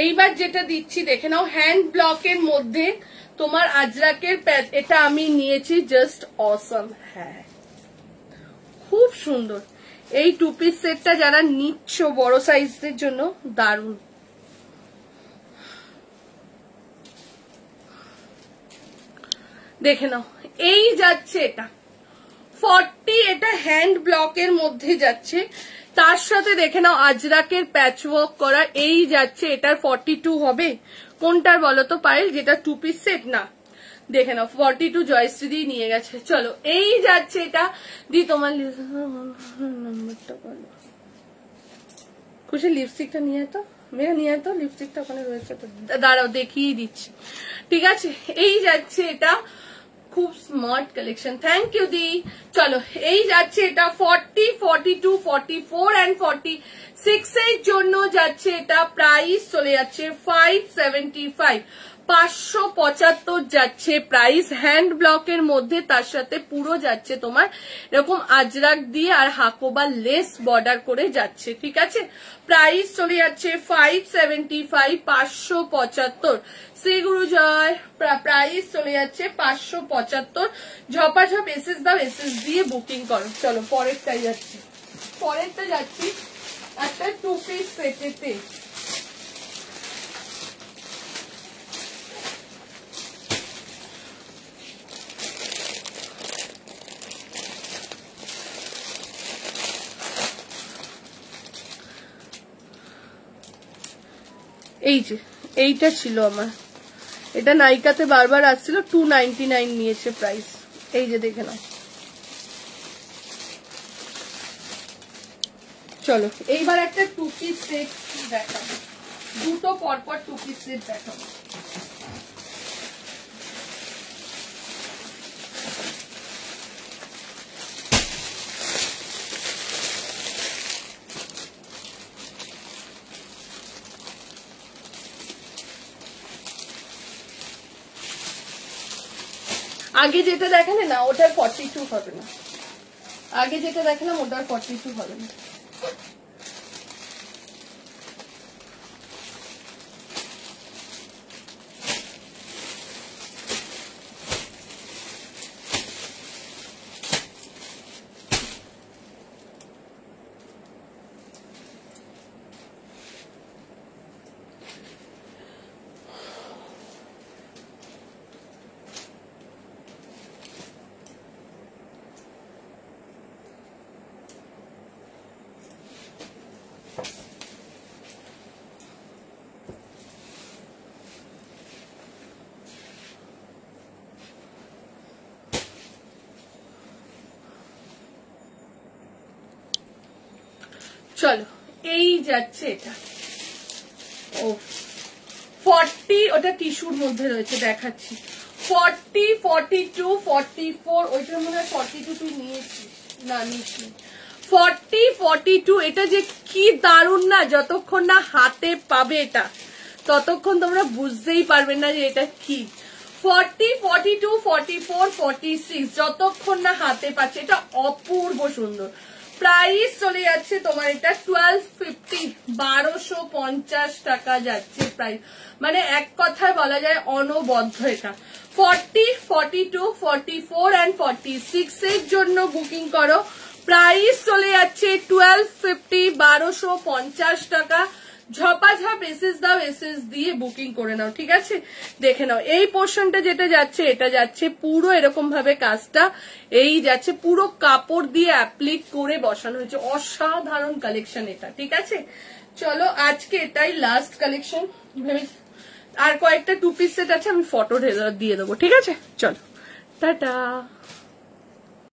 এইবার যেটা দিচ্ছি দেখে নাও, হ্যান্ড ব্লকের মধ্যে তোমার আজরাকের প্যাচ। এটা আমি নিয়েছি, জাস্ট অসম। হ্যাঁ খুব সুন্দর। এই 2 পিস সেটটা যারা নিচ্ছ বড় সাইজের জন্য দারুণ। দেখে নাও এই যাচ্ছে এটা 40, এটা হ্যান্ড ব্লকের মধ্যে যাচ্ছে। তার সাথে দেখে নাও আজরাকের প্যাচ ওয়ার্ক করা। এই যাচ্ছে এটার 42 হবে। কোনটার বলো তো পায়েল? যেটা 2 পিস সেট না, দেখে নাও 42 জয়শ্রী দিয়ে নিয়ে গেছে। চলো এই যাচ্ছে এটা দি। তোমার নাম্বারটা বলো। খুশি লিপস্টিকটা নিয়ে তো, মেয়ে নিয়ে তো লিপস্টিকটা ওখানে রয়েছে, তো দাঁড়াও দেখিয়ে দিচ্ছি, ঠিক আছে? এই যাচ্ছে এটা, খুব স্মার্ট কালেকশন। থ্যাংক ইউ দি। চলো এই যাচ্ছে এটা 40, 42, 44 and 46 এর জন্য যাচ্ছে এটা। প্রাইস চলে যাচ্ছে 575, 575 যাচ্ছে প্রাইস। হ্যান্ড ব্লকের মধ্যে তার সাথে পুরো যাচ্ছে তোমার এরকম আজরাক দিয়ে আর হাকোবা লেস বর্ডার করে যাচ্ছে, ঠিক আছে? প্রাইস চলে যাচ্ছে 575, 575। শ্রী গুরু জয়। প্রাইস চলে যাচ্ছে 575। ঝপাঝপ এসএস দাও, এসএস দিয়ে বুকিং করো। চলো পরেরটাই যাচ্ছি। পরেরটা যাচ্ছি একটা 2 পিস সেটেতে। এই যে এইটা ছিল আমার, এটা নাইকাতে বারবার আসছিল, 299 নিয়েছে প্রাইস। এই যে দেখে নাও। চলো এইবার একটা 2 পিস সেট দেখাবো, দুটো পরপর 2 পিস সেট দেখাবো। আগে যেটা দেখালে না ওটার 42 হবে না, আগে যেটা দেখালাম ওটার 42 হবে না। চলো এই যাচ্ছে এটা। ও 40, ওটা টিস্যুর মধ্যে রয়েছে দেখাচ্ছি। 40, 42, 44, ওইটার মনে হয় 42 তুই নিয়েছিস না নিচ্ছি 40, 42, এটা যে কি দারুণ না, যতক্ষণ না হাতে পাবে এটা ততক্ষণ তোমরা বুঝতেই পারবে না যে এটা কি। 40, 42, 44, 46, যতক্ষণ না হাতে পাচ্ছে, এটা অপূর্ব সুন্দর। প্রাইস চলে যাচ্ছে তোমার এটা 1250, 1250 টাকা যাচ্ছে প্রাইস, মানে এক কথায় বলা যায় অনবদ্য। এটা 40, 42, 44 and 46 এর জন্য বুকিং করো। প্রাইস চলে যাচ্ছে 1250, 1250 টাকা। ঝপাঝপ এসএস দাও, এসএস দিয়ে বুকিং করে নাও, ঠিক আছে? দেখে নাও এই পোর্শনটা যেটা যাচ্ছে, এটা যাচ্ছে পুরো এরকম ভাবে কাজটা, এই যাচ্ছে পুরো কাপড় দিয়ে অ্যাপ্লিক করে বসানো হয়েছে। অসাধারণ কালেকশন এটা, ঠিক আছে? চলো আজকে এটাই লাস্ট কালেকশন ভেবে, আর কয়েকটা 2 পিস সেট আছে, আমি ফটো দিয়ে দেবো, ঠিক আছে? চলো টাটা।